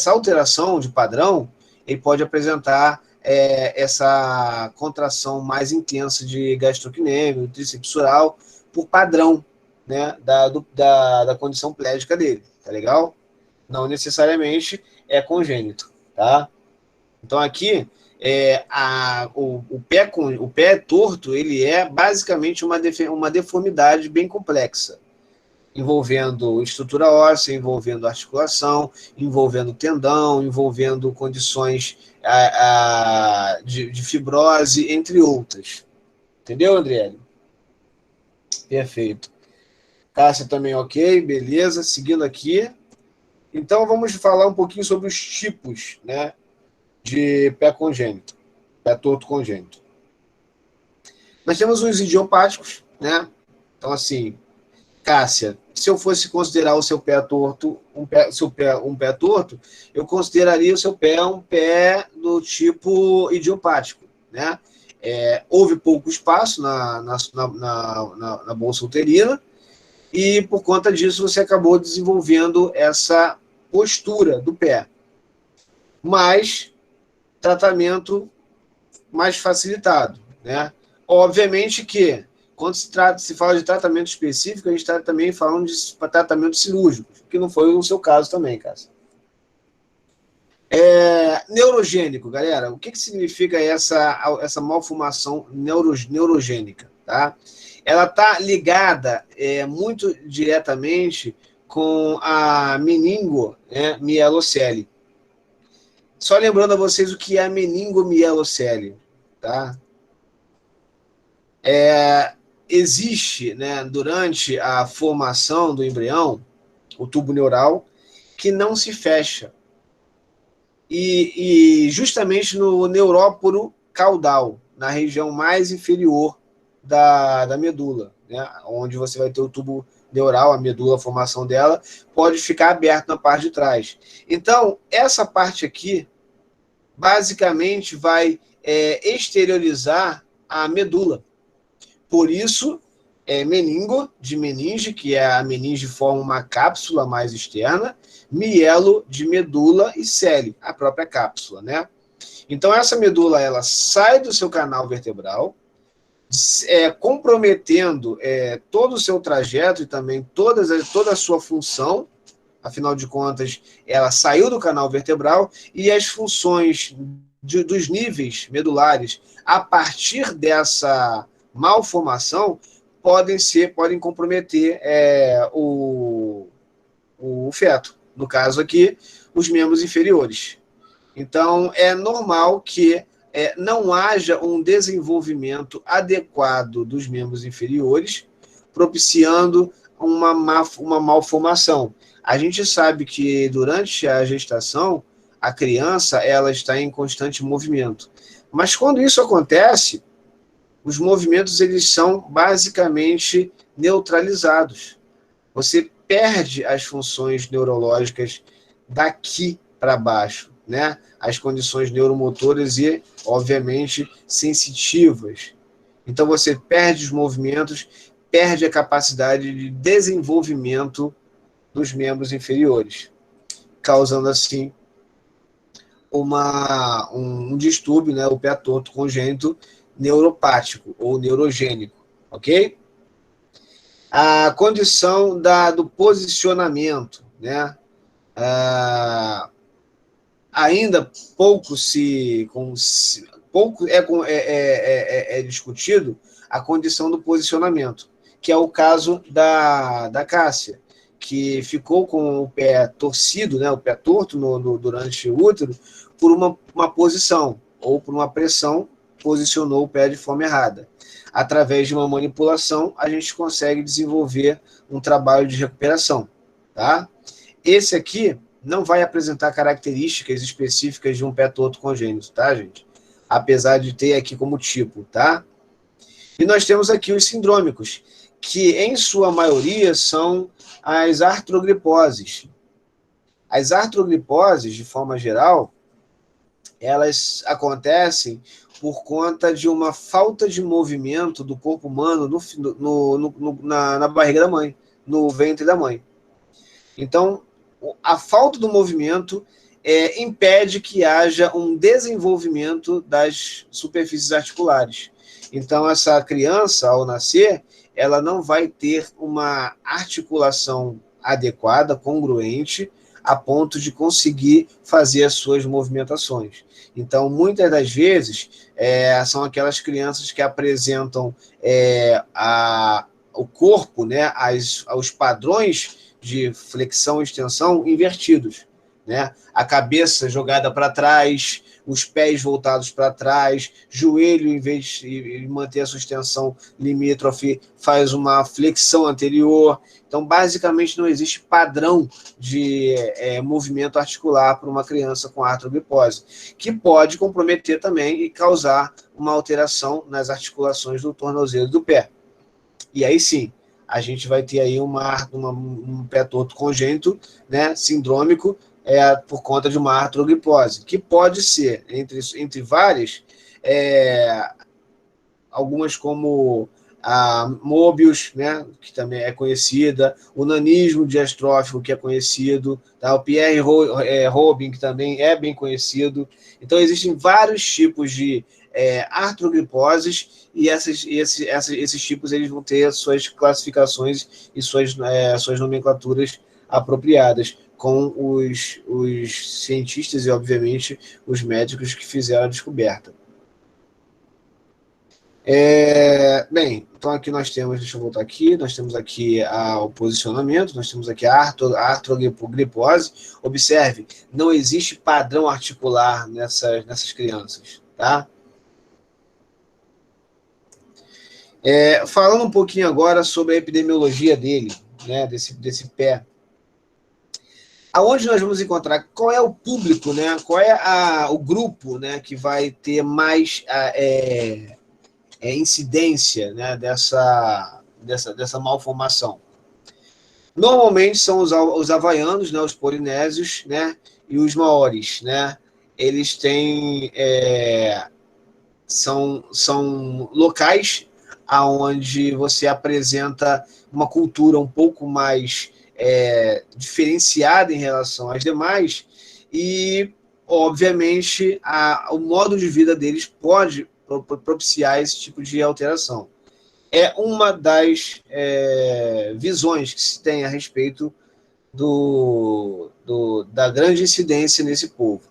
alteração de padrão, ele pode apresentar essa contração mais intensa de gastrocnêmio, tríceps sural, por padrão, né, da condição plégica dele, tá legal? Não necessariamente é congênito, tá? Então aqui, o pé torto, ele é basicamente uma deformidade bem complexa, envolvendo estrutura óssea, envolvendo articulação, envolvendo tendão, envolvendo condições de fibrose, entre outras. Entendeu, Andriele? Perfeito. Cássia também ok, beleza. Seguindo aqui. Então, vamos falar um pouquinho sobre os tipos, né, de pé congênito, pé torto congênito. Nós temos os idiopáticos, né? Então, assim, Cássia, se eu fosse considerar o seu pé torto, um pé torto, eu consideraria o seu pé um pé do tipo idiopático, né? Houve pouco espaço na bolsa uterina, e por conta disso você acabou desenvolvendo essa postura do pé. Mas tratamento mais facilitado, né? Obviamente que quando se fala de tratamento específico, a gente está também falando de tratamento cirúrgico, que não foi o seu caso também, Cássia. Neurogênico, galera, o que significa essa malformação neurogênica? Tá? Ela está ligada muito diretamente com a meningomielocele. Só lembrando a vocês o que é a meningomielocele, tá? Existe, né, durante a formação do embrião, o tubo neural, que não se fecha. E justamente no neuróporo caudal, na região mais inferior da medula, né, onde você vai ter o tubo neural, a medula, a formação dela, pode ficar aberto na parte de trás. Então, essa parte aqui, basicamente, vai exteriorizar a medula. Por isso, meningo, de meninge, que é a meninge forma uma cápsula mais externa, mielo, de medula, e cele, a própria cápsula, né? Então, essa medula, ela sai do seu canal vertebral, comprometendo todo o seu trajeto e também toda a sua função. Afinal de contas, ela saiu do canal vertebral e as funções dos níveis medulares a partir dessa malformação podem comprometer o feto. No caso aqui, os membros inferiores. Então, é normal que não haja um desenvolvimento adequado dos membros inferiores, propiciando uma malformação. A gente sabe que durante a gestação, a criança ela está em constante movimento. Mas quando isso acontece, os movimentos eles são basicamente neutralizados. Você perde as funções neurológicas daqui para baixo, né? As condições neuromotoras e, obviamente, sensitivas. Então você perde os movimentos, perde a capacidade de desenvolvimento dos membros inferiores, causando assim um distúrbio, né, o pé torto congênito neuropático ou neurogênico, ok? A condição do posicionamento, né? Ainda pouco é discutido a condição do posicionamento, que é o caso da Cássia, que ficou com o pé torcido, né, o pé torto durante o útero, por uma posição ou por uma pressão, posicionou o pé de forma errada. Através de uma manipulação, a gente consegue desenvolver um trabalho de recuperação, tá? Esse aqui não vai apresentar características específicas de um pé torto congênito, tá, gente? Apesar de ter aqui como tipo, tá? E nós temos aqui os sindrômicos, que em sua maioria são as artrogriposes. As artrogriposes, de forma geral, elas acontecem por conta de uma falta de movimento do corpo humano na barriga da mãe, no ventre da mãe. Então, a falta do movimento impede que haja um desenvolvimento das superfícies articulares. Então, essa criança, ao nascer, ela não vai ter uma articulação adequada, congruente, a ponto de conseguir fazer as suas movimentações. Então, muitas das vezes, são aquelas crianças que apresentam o corpo, né, os padrões de flexão e extensão invertidos, né? A cabeça jogada para trás, os pés voltados para trás, joelho, em vez de manter a sua extensão limítrofe, faz uma flexão anterior. Então, basicamente, não existe padrão de movimento articular para uma criança com artrogripose, que pode comprometer também e causar uma alteração nas articulações do tornozelo do pé. E aí sim, a gente vai ter aí um pé torto congênito, né, sindrômico, por conta de uma artrogripose, que pode ser, entre várias, algumas como a Mobius, né, que também é conhecida, o nanismo diastrófico, que é conhecido, tá? O Pierre Robin, que também é bem conhecido. Então, existem vários tipos de artrogriposes, e esses tipos eles vão ter suas classificações e suas nomenclaturas apropriadas, com os cientistas e, obviamente, os médicos que fizeram a descoberta. Bem, então aqui nós temos, deixa eu voltar aqui, nós temos aqui o posicionamento, nós temos aqui a artrogripose. Observe, não existe padrão articular nessas crianças, tá? Falando um pouquinho agora sobre a epidemiologia dele, né, desse pé. Aonde nós vamos encontrar, qual é o público, né, qual é o grupo, né, que vai ter mais incidência, né, dessa malformação? Normalmente são os havaianos, né, os polinésios, né, e os maoris, né? Eles têm são locais aonde você apresenta uma cultura um pouco mais diferenciada em relação às demais, e obviamente o modo de vida deles pode propiciar esse tipo de alteração. É uma das visões que se tem a respeito da grande incidência nesse povo.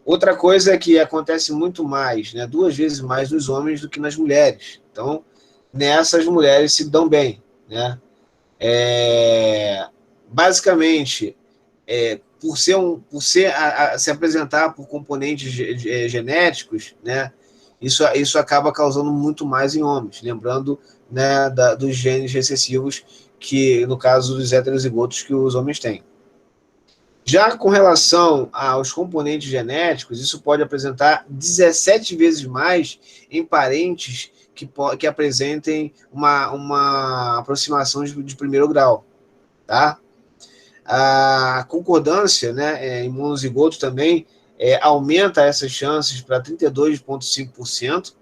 Outra coisa é que acontece muito mais, né, 2 vezes mais nos homens do que nas mulheres. Então, nessas mulheres se dão bem, né? Basicamente, por se apresentar por componentes genéticos, né, isso acaba causando muito mais em homens, lembrando, né, dos genes recessivos, que no caso dos heterozigotos que os homens têm. Já com relação aos componentes genéticos, isso pode apresentar 17 vezes mais em parentes que apresentem uma aproximação de primeiro grau, tá? A concordância, né, em monozigoto também aumenta essas chances para 32,5%.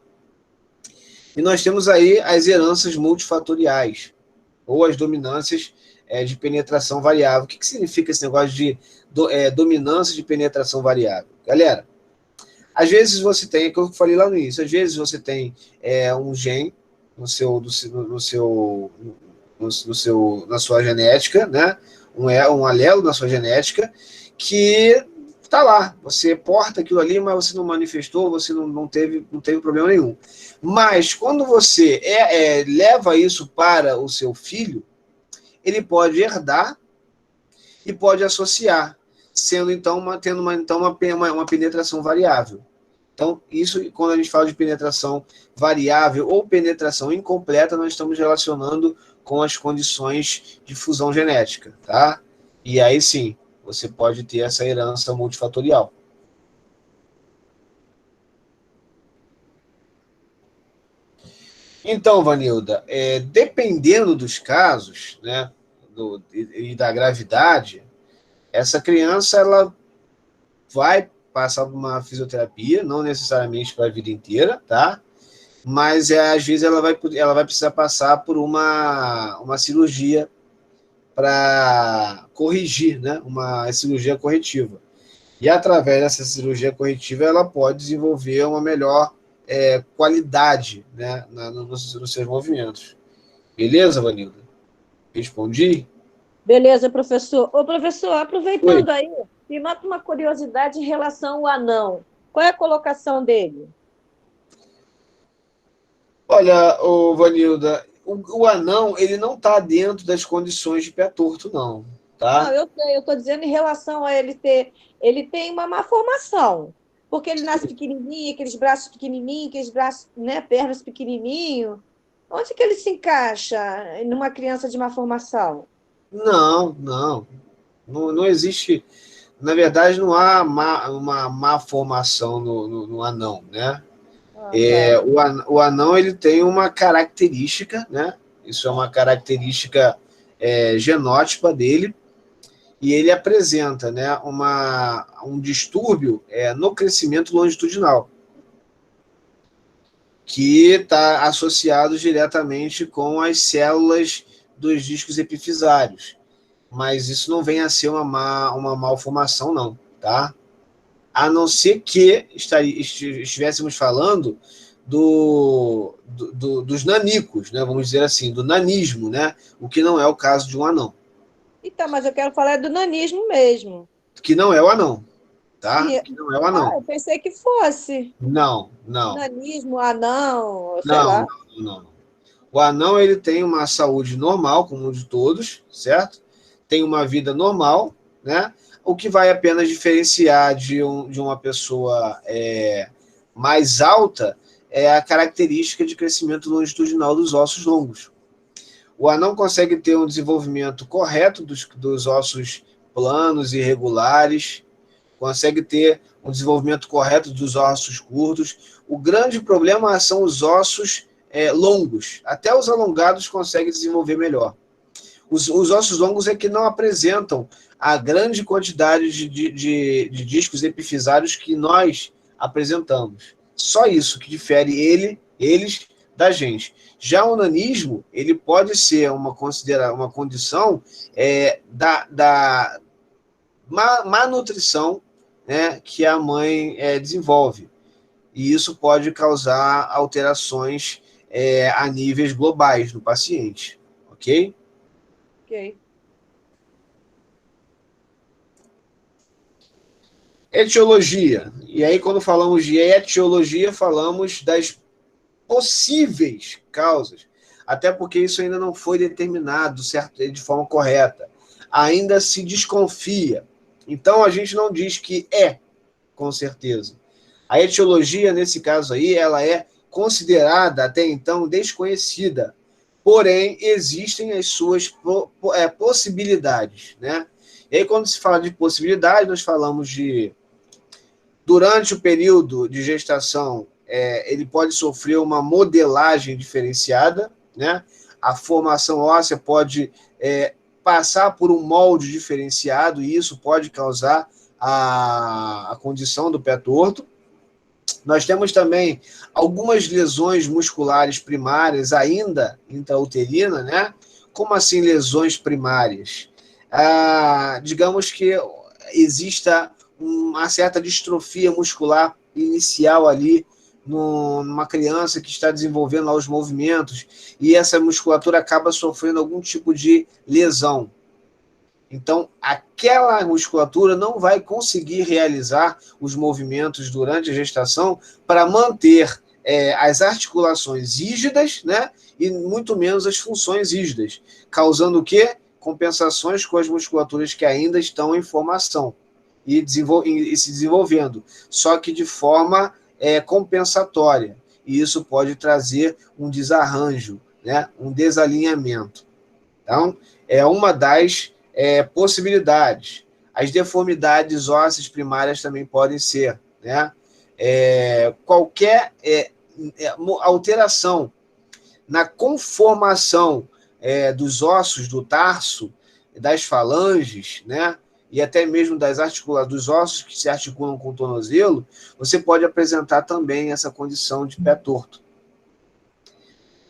E nós temos aí as heranças multifatoriais, ou as dominâncias de penetração variável. O que significa esse negócio de dominância de penetração variável? Galera, às vezes você tem, é o que eu falei lá no início, às vezes você tem um gene na sua genética, né? Um alelo na sua genética, que está lá, você porta aquilo ali, mas você não manifestou, você não teve problema nenhum. Mas quando você leva isso para o seu filho, ele pode herdar e pode associar, tendo uma penetração variável. Então, isso, quando a gente fala de penetração variável ou penetração incompleta, nós estamos relacionando com as condições de fusão genética, tá? E aí sim, você pode ter essa herança multifatorial. Então, Vanilda, dependendo dos casos, né, e da gravidade, essa criança ela vai passar por uma fisioterapia, não necessariamente para a vida inteira, tá? Mas às vezes ela vai precisar passar por uma cirurgia para corrigir, né? Uma cirurgia corretiva. E através dessa cirurgia corretiva ela pode desenvolver uma melhor qualidade, né, nos seus movimentos. Beleza, Vanilda? Respondi? Beleza, professor. Ô, professor, aproveitando Oi. aí, me mata uma curiosidade em relação ao anão. Qual é a colocação dele? Olha, Vanilda, o anão ele não está dentro das condições de pé torto, não, tá? Não, eu sei, eu estou dizendo em relação a ele ter. Ele tem uma má formação, porque ele nasce pequenininho, aqueles braços pequenininhos, aqueles braços, né, pernas pequenininho. Onde que ele se encaixa numa criança de má formação? Não existe. Na verdade, não há uma má formação no anão, né? Ah, tá. O anão ele tem uma característica, né, Isso é uma característica genótipa dele, e ele apresenta, né, um distúrbio no crescimento longitudinal, que está associado diretamente com as células dos discos epifisários. Mas isso não vem a ser uma malformação, não, tá? A não ser que estivéssemos falando dos nanicos, né? Vamos dizer assim, do nanismo, né? O que não é o caso de um anão. Então, mas eu quero falar do nanismo mesmo. Que não é o anão, tá? E- Que não é o anão. eu pensei que fosse. Não. Nanismo, anão, sei Não, lá. não. O anão, ele tem uma saúde normal, como de todos, certo? Tem uma vida normal, né? O que vai apenas diferenciar de uma pessoa mais alta é a característica de crescimento longitudinal dos ossos longos. O anão consegue ter um desenvolvimento correto dos ossos planos e regulares, consegue ter um desenvolvimento correto dos ossos curtos. O grande problema são os ossos longos. Até os alongados conseguem desenvolver melhor. Os ossos longos é que não apresentam a grande quantidade de discos epifisários que nós apresentamos. Só isso que difere eles da gente. Já o nanismo, ele pode ser uma condição da má nutrição, né, que a mãe desenvolve. E isso pode causar alterações a níveis globais no paciente. Ok? Ok. Etiologia. E aí, quando falamos de etiologia, falamos das possíveis causas. Até porque isso ainda não foi determinado de forma correta. Ainda se desconfia. Então, a gente não diz que com certeza. A etiologia, nesse caso aí, ela é considerada até então desconhecida. Porém, existem as suas possibilidades, né? E aí, quando se fala de possibilidade, nós falamos durante o período de gestação, ele pode sofrer uma modelagem diferenciada, né? A formação óssea pode passar por um molde diferenciado, e isso pode causar a condição do pé torto. Nós temos também algumas lesões musculares primárias, ainda intrauterina, né? Como assim lesões primárias? Digamos que exista uma certa distrofia muscular inicial ali numa criança que está desenvolvendo lá os movimentos, e essa musculatura acaba sofrendo algum tipo de lesão. Então, aquela musculatura não vai conseguir realizar os movimentos durante a gestação para manter as articulações rígidas, né? E muito menos as funções rígidas, causando o quê? Compensações com as musculaturas que ainda estão em formação e se desenvolvendo, só que de forma compensatória. E isso pode trazer um desarranjo, né? Um desalinhamento. Então, é uma das possibilidades. As deformidades ósseas primárias também podem ser, né? Qualquer alteração na conformação dos ossos do tarso, das falanges, né? E até mesmo dos ossos que se articulam com o tornozelo, você pode apresentar também essa condição de pé torto.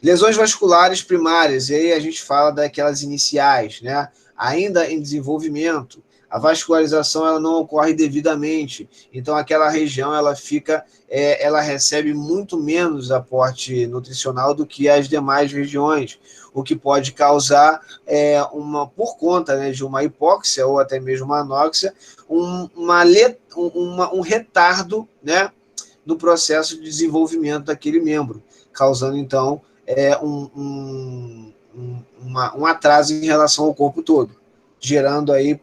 Lesões vasculares primárias, e aí a gente fala daquelas iniciais, né? Ainda em desenvolvimento, a vascularização ela não ocorre devidamente, então aquela região ela recebe muito menos aporte nutricional do que as demais regiões, o que pode causar por conta, né, de uma hipóxia ou até mesmo uma anóxia, um retardo, né, no processo de desenvolvimento daquele membro, causando então um atraso em relação ao corpo todo, gerando aí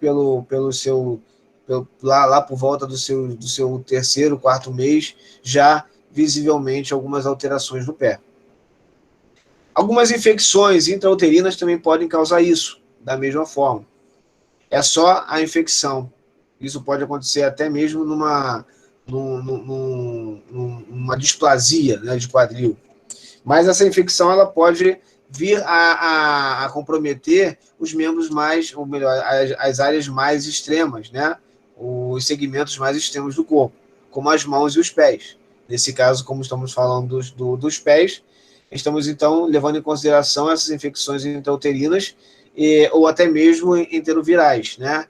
lá por volta do seu terceiro, quarto mês, já visivelmente algumas alterações no pé. Algumas infecções intrauterinas também podem causar isso, da mesma forma. É só a infecção. Isso pode acontecer até mesmo numa displasia, né, de quadril. Mas essa infecção ela pode vir a comprometer os membros mais, ou melhor, as áreas mais extremas, né? Os segmentos mais extremos do corpo, como as mãos e os pés. Nesse caso, como estamos falando dos pés, estamos, então, levando em consideração essas infecções intrauterinas ou até mesmo enterovirais, né?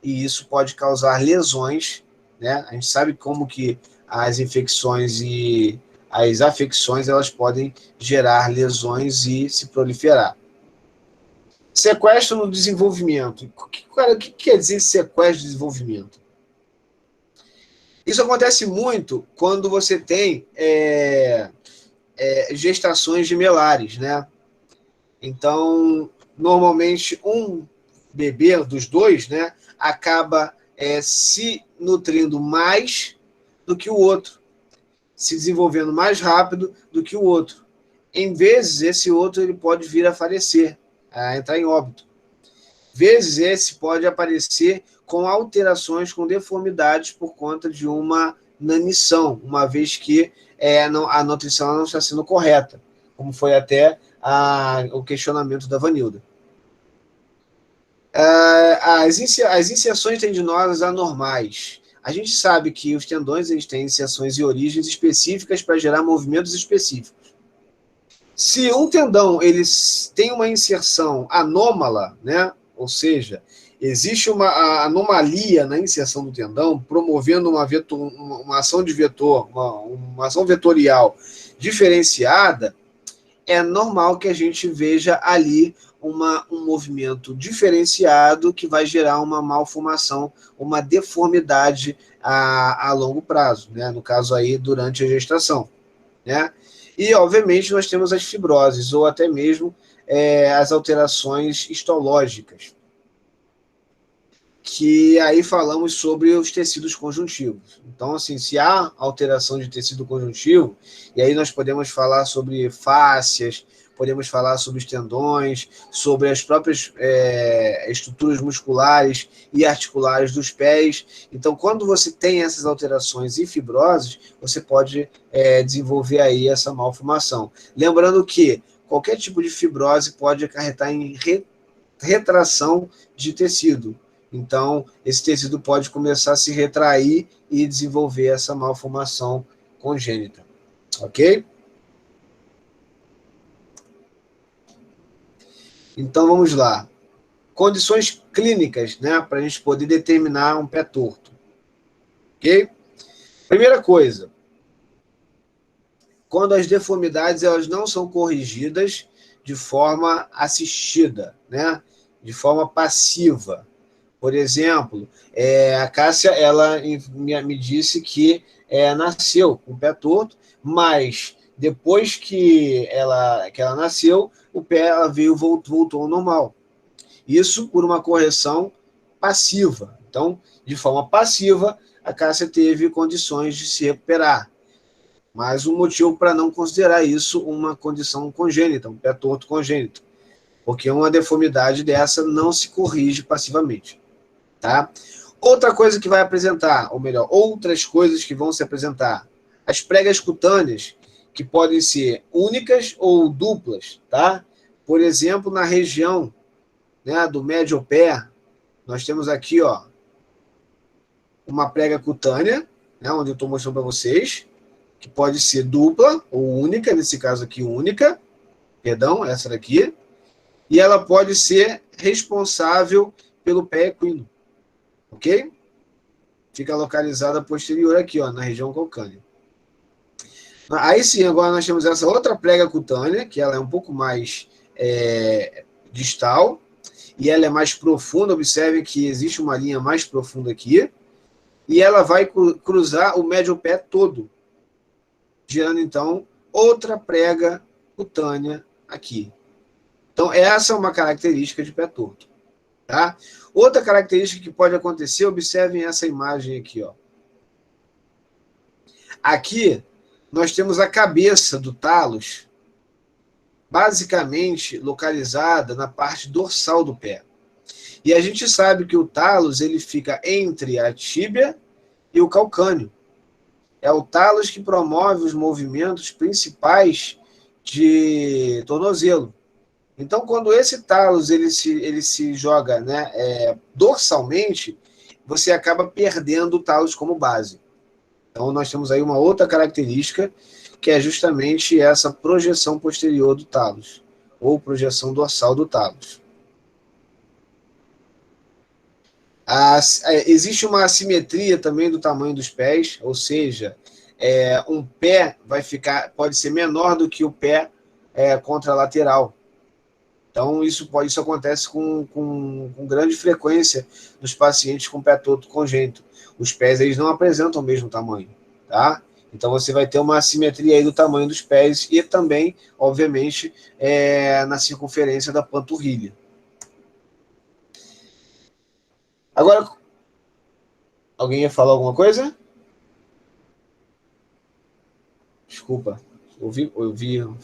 E isso pode causar lesões, né? A gente sabe como que as infecções e as afecções, elas podem gerar lesões e se proliferar. Sequestro no desenvolvimento. O que quer dizer sequestro de desenvolvimento? Isso acontece muito quando você tem gestações gemelares, né? Então, normalmente, um bebê dos dois, né, acaba se nutrindo mais do que o outro, se desenvolvendo mais rápido do que o outro. Em vezes, esse outro ele pode vir a falecer, a entrar em óbito. Vezes, esse pode aparecer com alterações, com deformidades por conta de uma inanição, uma vez que a nutrição não está sendo correta, como foi até o questionamento da Vanilda. As inserções tendinosas anormais. A gente sabe que os tendões eles têm inserções e origens específicas para gerar movimentos específicos. Se um tendão ele tem uma inserção anômala, né? Ou seja, existe uma anomalia na inserção do tendão, promovendo uma ação de vetor, uma ação vetorial diferenciada, é normal que a gente veja ali um movimento diferenciado que vai gerar uma malformação, uma deformidade a longo prazo, né? No caso aí, durante a gestação, né? E, obviamente, nós temos as fibroses, ou até mesmo as alterações histológicas, que aí falamos sobre os tecidos conjuntivos. Então, assim, se há alteração de tecido conjuntivo, e aí nós podemos falar sobre fáscias, podemos falar sobre os tendões, sobre as próprias estruturas musculares e articulares dos pés. Então, quando você tem essas alterações e fibroses, você pode desenvolver aí essa malformação. Lembrando que qualquer tipo de fibrose pode acarretar em retração de tecido. Então, esse tecido pode começar a se retrair e desenvolver essa malformação congênita. Ok? Então, vamos lá. Condições clínicas, né, para a gente poder determinar um pé torto. Ok? Primeira coisa, quando as deformidades elas não são corrigidas de forma assistida, né, de forma passiva. Por exemplo, a Cássia ela me disse que nasceu com o pé torto, mas depois que ela nasceu, o pé ela voltou ao normal. Isso por uma correção passiva. Então, de forma passiva, a Cássia teve condições de se recuperar. Mas um motivo para não considerar isso uma condição congênita, um pé torto congênito. Porque uma deformidade dessa não se corrige passivamente. Tá? Outra coisa que vai apresentar, ou melhor, outras coisas que vão se apresentar, as pregas cutâneas, que podem ser únicas ou duplas, tá? Por exemplo, na região, né, do médio pé, nós temos aqui, ó, uma prega cutânea, né, onde eu estou mostrando para vocês, que pode ser dupla ou única, nesse caso aqui única, perdão, essa daqui, e ela pode ser responsável pelo pé equino. Ok? Fica localizada posterior aqui, ó, na região calcânea. Aí sim, agora nós temos essa outra prega cutânea, que ela é um pouco mais distal, e ela é mais profunda. Observe que existe uma linha mais profunda aqui, e ela vai cruzar o médio pé todo, gerando, então, outra prega cutânea aqui. Então, essa é uma característica de pé torto. Tá? Outra característica que pode acontecer, observem essa imagem aqui. Ó. Aqui, nós temos a cabeça do talos, basicamente localizada na parte dorsal do pé. E a gente sabe que o talos ele fica entre a tíbia e o calcâneo. É o talos que promove os movimentos principais de tornozelo. Então, quando esse talos ele se joga, né, dorsalmente, você acaba perdendo o talos como base. Então, nós temos aí uma outra característica, que é justamente essa projeção posterior do talos, ou projeção dorsal do talos. Existe uma assimetria também do tamanho dos pés, ou seja, um pé pode ser menor do que o pé contralateral. Então, isso acontece com grande frequência nos pacientes com pé torto congênito. Os pés eles não apresentam o mesmo tamanho, tá? Então, você vai ter uma assimetria aí do tamanho dos pés e também, obviamente, na circunferência da panturrilha. Agora, alguém ia falar alguma coisa? Desculpa, ouvi,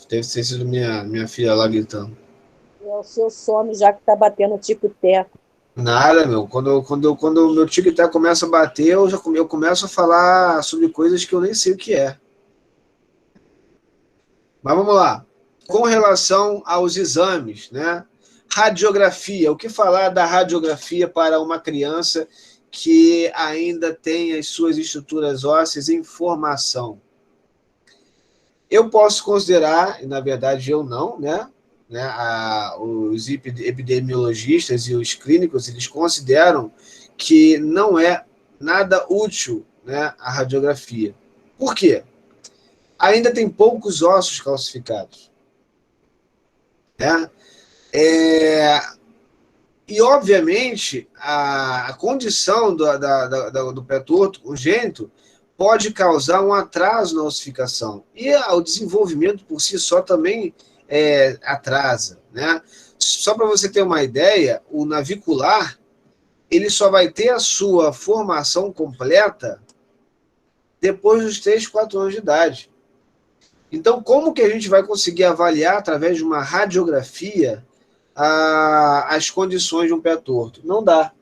deve ter sido minha filha lá gritando. É o seu sono já que está batendo o tico-teco. Nada, meu. Quando o meu tic-tac começa a bater, eu começo a falar sobre coisas que eu nem sei o que é. Mas vamos lá. Com relação aos exames, né? Radiografia. O que falar da radiografia para uma criança que ainda tem as suas estruturas ósseas em formação? Eu posso considerar, e na verdade eu não, né? Os epidemiologistas e os clínicos, eles consideram que não é nada útil, né, a radiografia. Por quê? Ainda tem poucos ossos calcificados. Né? E, obviamente, a condição do pé torto congênito pode causar um atraso na ossificação. E o desenvolvimento por si só também atrasa. Né? Só para você ter uma ideia, o navicular ele só vai ter a sua formação completa depois dos 3, 4 anos de idade. Então, como que a gente vai conseguir avaliar, através de uma radiografia, as condições de um pé torto? Não dá.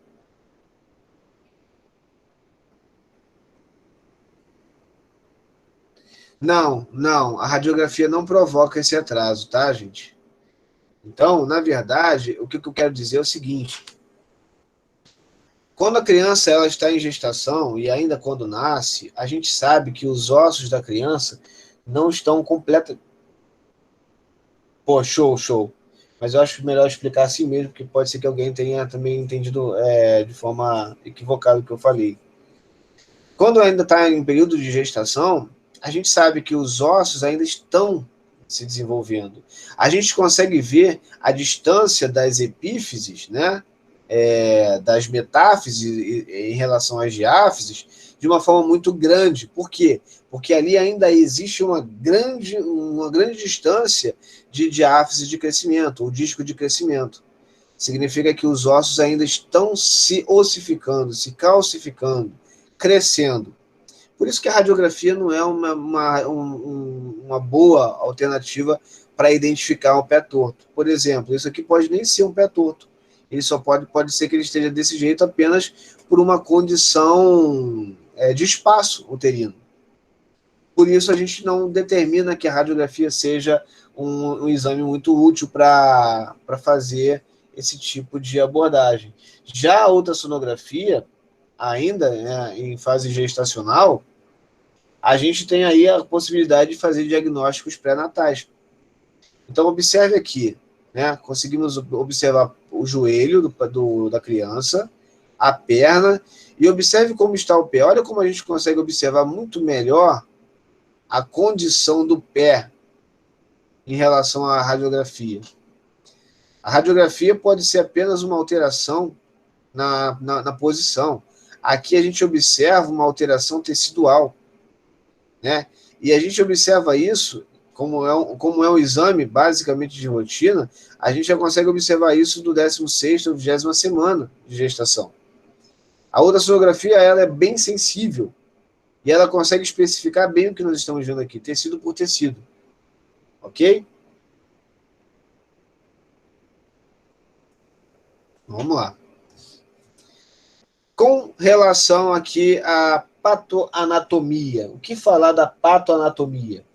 Não, a radiografia não provoca esse atraso, tá, gente? Então, na verdade, o que eu quero dizer é o seguinte: quando a criança ela está em gestação, e ainda quando nasce, a gente sabe que os ossos da criança não estão completos. Pô, show. Mas eu acho melhor explicar assim mesmo, porque pode ser que alguém tenha também entendido de forma equivocada o que eu falei. Quando ainda está em período de gestação, a gente sabe que os ossos ainda estão se desenvolvendo. A gente consegue ver a distância das epífises, né, das metáfises em relação às diáfises, de uma forma muito grande. Por quê? Porque ali ainda existe uma grande distância de diáfise de crescimento, ou disco de crescimento. Significa que os ossos ainda estão se ossificando, se calcificando, crescendo. Por isso que a radiografia não é uma boa alternativa para identificar um pé torto. Por exemplo, isso aqui pode nem ser um pé torto. Ele só pode ser que ele esteja desse jeito apenas por uma condição de espaço uterino. Por isso a gente não determina que a radiografia seja um exame muito útil para fazer esse tipo de abordagem. Já a ultrassonografia, ainda em fase gestacional, a gente tem aí a possibilidade de fazer diagnósticos pré-natais. Então, observe aqui, né? Conseguimos observar o joelho da criança, a perna, e observe como está o pé. Olha como a gente consegue observar muito melhor a condição do pé em relação à radiografia. A radiografia pode ser apenas uma alteração na posição. Aqui a gente observa uma alteração tecidual, né? E a gente observa isso, como é um exame basicamente de rotina, a gente já consegue observar isso do 16ª ou 20ª semana de gestação. A ultrassonografia ela é bem sensível e ela consegue especificar bem o que nós estamos vendo aqui, tecido por tecido. Ok? Vamos lá. Com relação aqui à patoanatomia, o que falar da patoanatomia?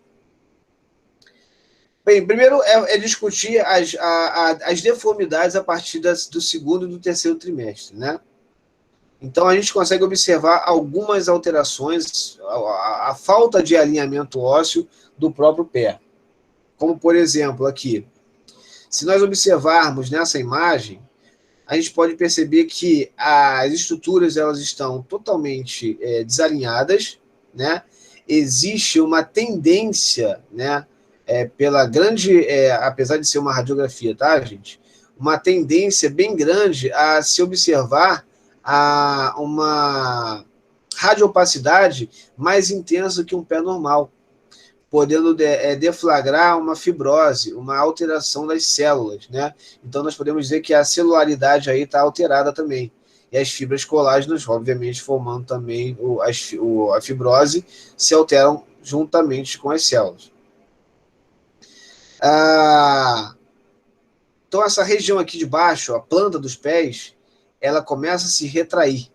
Bem, primeiro é discutir as deformidades a partir do segundo e do terceiro trimestre, né? Então, a gente consegue observar algumas alterações, a falta de alinhamento ósseo do próprio pé. Como, por exemplo, aqui, se nós observarmos nessa imagem, a gente pode perceber que as estruturas elas estão totalmente desalinhadas, né? Existe uma tendência, né, pela grande, apesar de ser uma radiografia, tá, gente? Uma tendência bem grande a se observar uma radiopacidade mais intensa que um pé normal, podendo deflagrar uma fibrose, uma alteração das células, né? Então, nós podemos dizer que a celularidade aí está alterada também. E as fibras colágenas, obviamente, formando também a fibrose, se alteram juntamente com as células. Então, essa região aqui de baixo, a planta dos pés, ela começa a se retrair.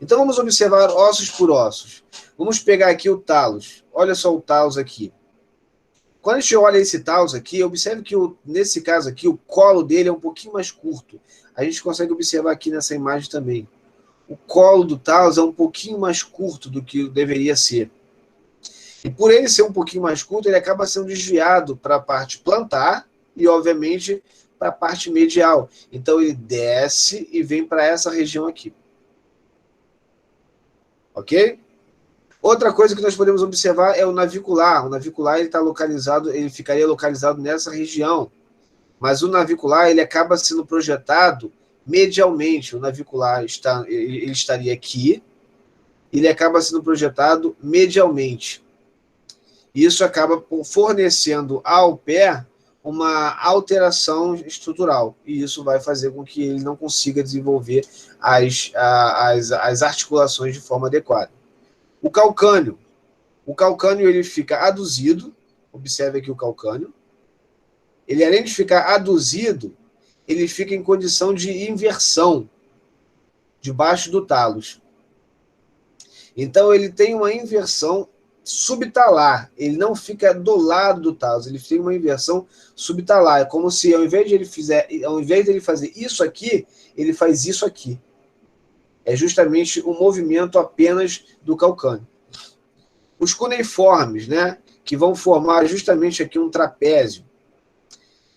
Então, vamos observar ossos por ossos. Vamos pegar aqui o talos. Olha só o talos aqui. Quando a gente olha esse talos aqui, observe que, nesse caso aqui, o colo dele é um pouquinho mais curto. A gente consegue observar aqui nessa imagem também. O colo do talos é um pouquinho mais curto do que deveria ser. E por ele ser um pouquinho mais curto, ele acaba sendo desviado para a parte plantar e, obviamente, para a parte medial. Então, ele desce e vem para essa região aqui. Ok? Outra coisa que nós podemos observar é o navicular. O navicular ele está localizado, ele ficaria localizado nessa região. Mas o navicular ele acaba sendo projetado medialmente. O navicular ele estaria aqui. Ele acaba sendo projetado medialmente. Isso acaba fornecendo ao pé uma alteração estrutural. E isso vai fazer com que ele não consiga desenvolver as articulações de forma adequada. O calcânio ele fica aduzido, observe aqui o calcânio. Ele, além de ficar aduzido, ele fica em condição de inversão debaixo do talos. Então, ele tem uma inversão subtalar, ele não fica do lado do talos, ele tem uma inversão subtalar. É como se, ao invés de ele fazer isso aqui, ele faz isso aqui. É justamente o movimento apenas do calcânio. Os cuneiformes, né, que vão formar justamente aqui um trapézio.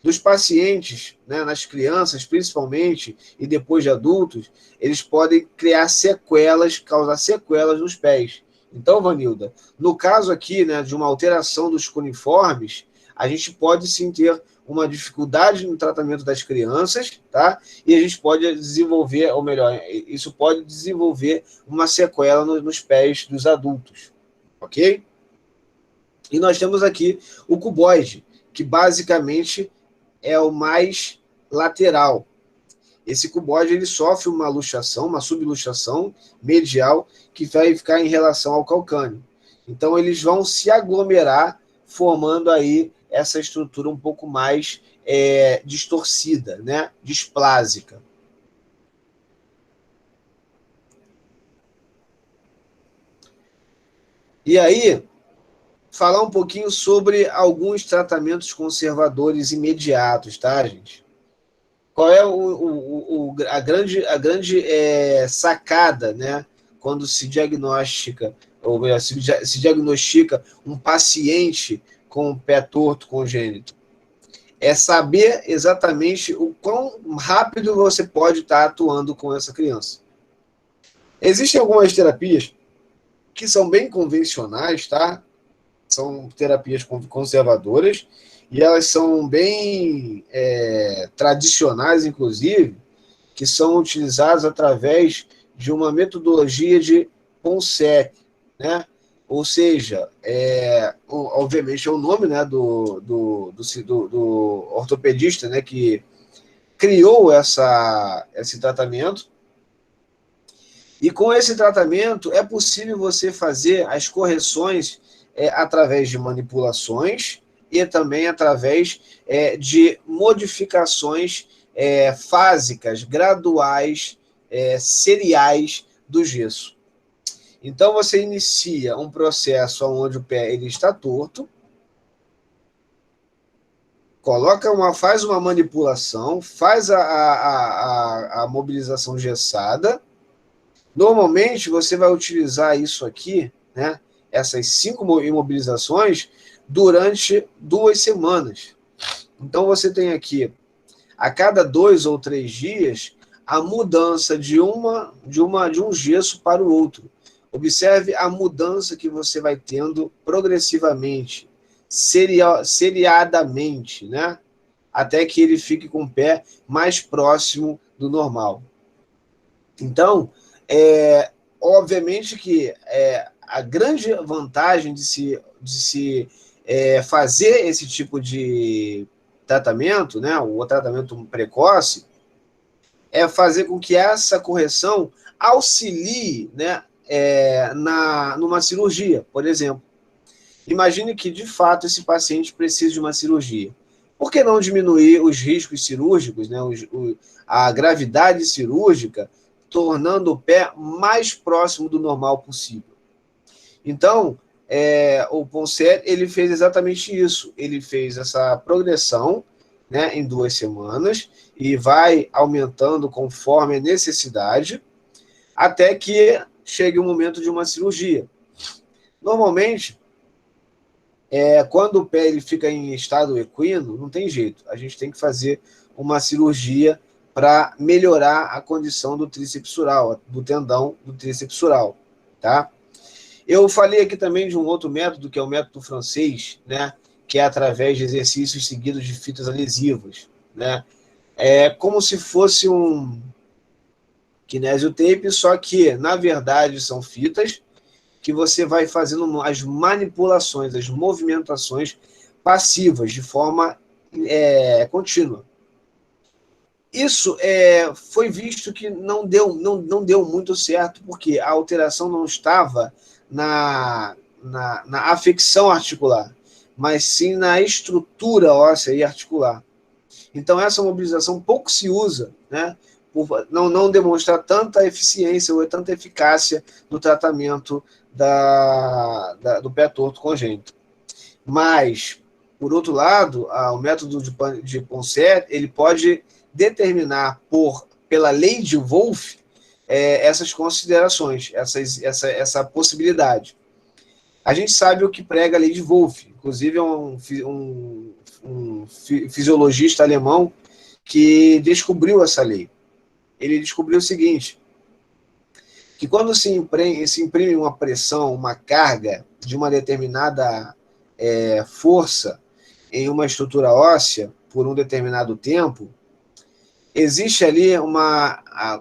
Dos pacientes, né, nas crianças principalmente, e depois de adultos, eles podem criar sequelas, causar sequelas nos pés. Então, Vanilda, no caso aqui, né, de uma alteração dos cuneiformes, a gente pode sim ter uma dificuldade no tratamento das crianças, tá? E a gente pode desenvolver, ou melhor, isso pode desenvolver uma sequela nos pés dos adultos, ok? E nós temos aqui o cuboide, que basicamente é o mais lateral. Esse cuboide ele sofre uma luxação, uma subluxação medial, que vai ficar em relação ao calcânio. Então, eles vão se aglomerar, formando aí essa estrutura um pouco mais distorcida, né? Displásica. E aí, falar um pouquinho sobre alguns tratamentos conservadores imediatos, tá, gente? Qual é a grande sacada, né? Quando se diagnostica, ou se diagnostica um paciente com o pé torto congênito? É saber exatamente o quão rápido você pode estar atuando com essa criança. Existem algumas terapias que são bem convencionais, tá? São terapias conservadoras, e elas são bem tradicionais, inclusive, que são utilizadas através de uma metodologia de Ponsec, né? Ou seja, obviamente é o nome, né, do ortopedista, né, que criou esse tratamento. E com esse tratamento é possível você fazer as correções através de manipulações e também através de modificações fásicas, graduais, seriais do gesso. Então, você inicia um processo onde o pé ele está torto, faz uma manipulação, faz a mobilização gessada. Normalmente, você vai utilizar isso aqui, né, essas 5 imobilizações, durante 2 semanas. Então, você tem aqui, a cada 2 ou 3 dias, a mudança de um gesso para o outro. Observe a mudança que você vai tendo progressivamente, seriadamente, né? Até que ele fique com o pé mais próximo do normal. Então, obviamente que a grande vantagem de se fazer esse tipo de tratamento, né, o tratamento precoce, é fazer com que essa correção auxilie, né, numa cirurgia, por exemplo. Imagine que, de fato, esse paciente precisa de uma cirurgia. Por que não diminuir os riscos cirúrgicos, né, a gravidade cirúrgica, tornando o pé mais próximo do normal possível? Então, o Poncet, ele fez exatamente isso. Ele fez essa progressão, né, em 2 semanas, e vai aumentando conforme a necessidade, até que chegue o momento de uma cirurgia. Normalmente, quando o pé ele fica em estado equino, não tem jeito. A gente tem que fazer uma cirurgia para melhorar a condição do tríceps sural, do tendão do tríceps sural, tá? Eu falei aqui também de um outro método, que é o método francês, né? Que é através de exercícios seguidos de fitas adesivas, né? É como se fosse um kinesiotape, só que, na verdade, são fitas que você vai fazendo as manipulações, as movimentações passivas, de forma contínua. Isso foi visto que não deu muito certo, porque a alteração não estava na afecção articular, mas sim na estrutura óssea e articular. Então, essa mobilização pouco se usa, né, por não demonstrar tanta eficiência ou tanta eficácia no tratamento do pé torto congênito. Mas, por outro lado, o método de Poncet, ele pode determinar pela lei de Wolff essas considerações, essa possibilidade. A gente sabe o que prega a lei de Wolff, inclusive é um fisiologista alemão que descobriu essa lei. Ele descobriu o seguinte, que quando se imprime uma pressão, uma carga de uma determinada força em uma estrutura óssea por um determinado tempo, existe ali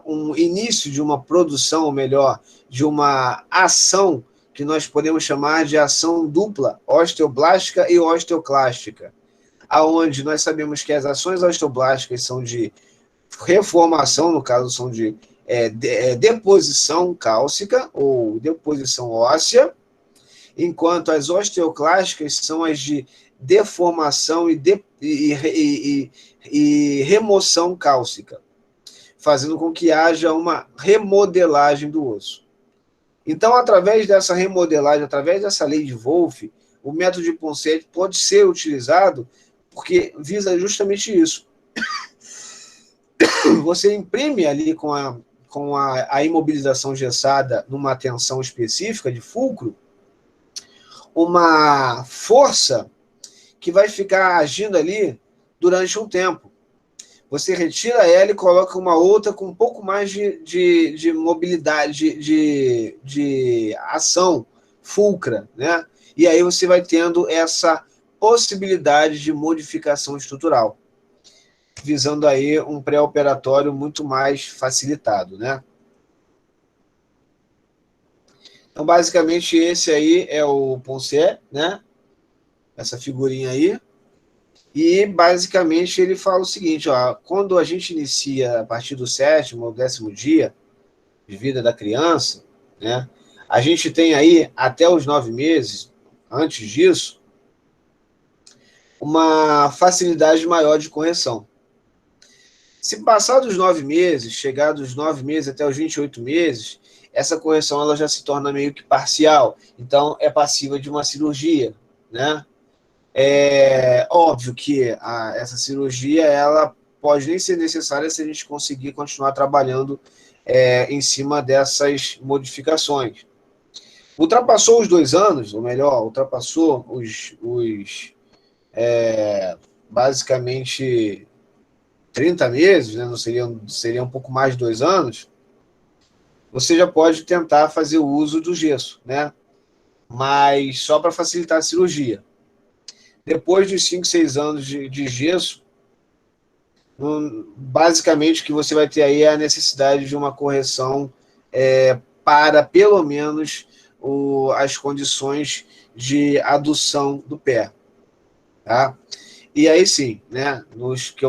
um início de uma produção, ou melhor, de uma ação que nós podemos chamar de ação dupla, osteoblástica e osteoclástica, aonde nós sabemos que as ações osteoblásticas são de reformação, no caso são de deposição cálcica ou deposição óssea, enquanto as osteoclásticas são as de deformação e remoção cálcica, fazendo com que haja uma remodelagem do osso. Então, através dessa remodelagem, através dessa lei de Wolff, o método de Poncet pode ser utilizado porque visa justamente isso. Você imprime ali com a imobilização gessada numa tensão específica de fulcro, uma força que vai ficar agindo ali durante um tempo. Você retira ela e coloca uma outra com um pouco mais de mobilidade, de ação fulcra, né? E aí você vai tendo essa possibilidade de modificação estrutural, visando aí um pré-operatório muito mais facilitado, né? Então, basicamente, esse aí é o Poncet, né? Essa figurinha aí. E, basicamente, ele fala o seguinte, ó, quando a gente inicia a partir do 7º ou 10º dia de vida da criança, né? A gente tem aí, até os 9 meses, antes disso, uma facilidade maior de correção. Se passar dos 9 meses, chegar dos 9 meses até os 28 meses, essa correção ela já se torna meio que parcial. Então, é passiva de uma cirurgia, né? É óbvio que essa cirurgia ela pode nem ser necessária se a gente conseguir continuar trabalhando em cima dessas modificações. Ultrapassou os 2 anos, ou melhor, ultrapassou basicamente 30 meses, né? Não seria um pouco mais de 2 anos, você já pode tentar fazer o uso do gesso, né? Mas só para facilitar a cirurgia. Depois dos 5, 6 anos de gesso, basicamente o que você vai ter aí é a necessidade de uma correção para, pelo menos, as condições de adução do pé. Tá? E aí sim, né,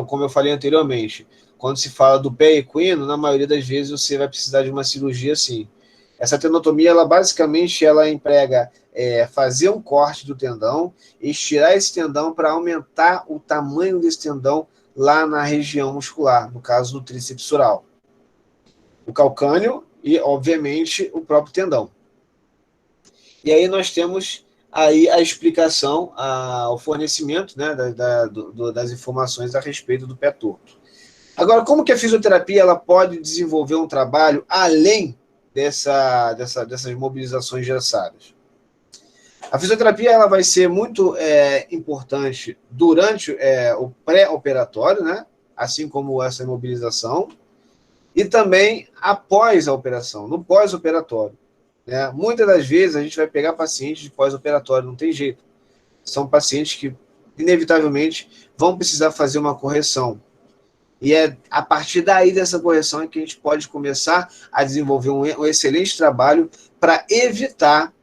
como eu falei anteriormente, quando se fala do pé equino, na maioria das vezes você vai precisar de uma cirurgia sim. Essa tenotomia, ela basicamente emprega fazer um corte do tendão, estirar esse tendão para aumentar o tamanho desse tendão lá na região muscular, no caso do tríceps sural. O calcâneo e, obviamente, o próprio tendão. E aí nós temos aí a explicação, o fornecimento, né, das informações a respeito do pé torto. Agora, como que a fisioterapia ela pode desenvolver um trabalho além dessas mobilizações gessadas? A fisioterapia ela vai ser muito importante durante o pré-operatório, né, assim como essa imobilização, e também após a operação, no pós-operatório. Né? Muitas das vezes a gente vai pegar pacientes de pós-operatório, não tem jeito. São pacientes que, inevitavelmente, vão precisar fazer uma correção. E é a partir daí dessa correção é que a gente pode começar a desenvolver um excelente trabalho para evitar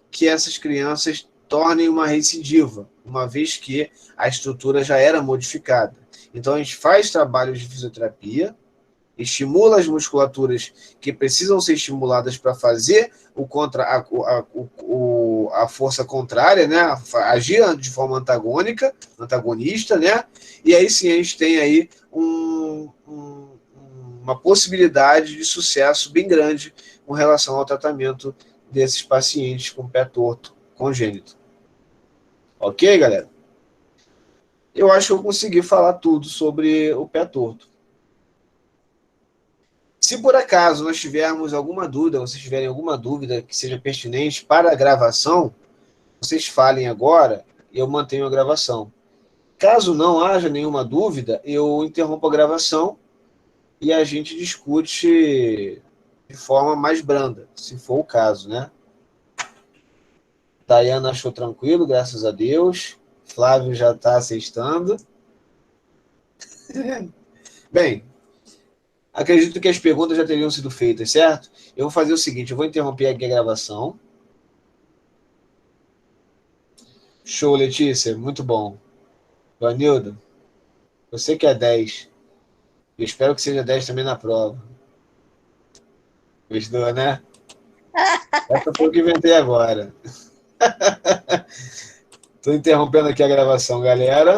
que essas crianças tornem uma recidiva, uma vez que a estrutura já era modificada. Então, a gente faz trabalhos de fisioterapia, estimula as musculaturas que precisam ser estimuladas para fazer a força contrária, né? Agir de forma antagonista, né? E aí sim a gente tem aí uma possibilidade de sucesso bem grande com relação ao tratamento desses pacientes com pé torto congênito. Ok, galera? Eu acho que eu consegui falar tudo sobre o pé torto. Se por acaso nós tivermos alguma dúvida, vocês tiverem alguma dúvida que seja pertinente para a gravação, vocês falem agora e eu mantenho a gravação. Caso não haja nenhuma dúvida, eu interrompo a gravação e a gente discute de forma mais branda, se for o caso, né? Dayana achou tranquilo, graças a Deus. Flávio já está assestando. Bem, acredito que as perguntas já teriam sido feitas, certo? Eu vou fazer o seguinte, eu vou interromper aqui a gravação. Show, Letícia, muito bom. Vanildo, você que é 10. Eu espero que seja 10 também na prova. Gostou, né? Essa foi o que inventei agora. Estou interrompendo aqui a gravação, galera.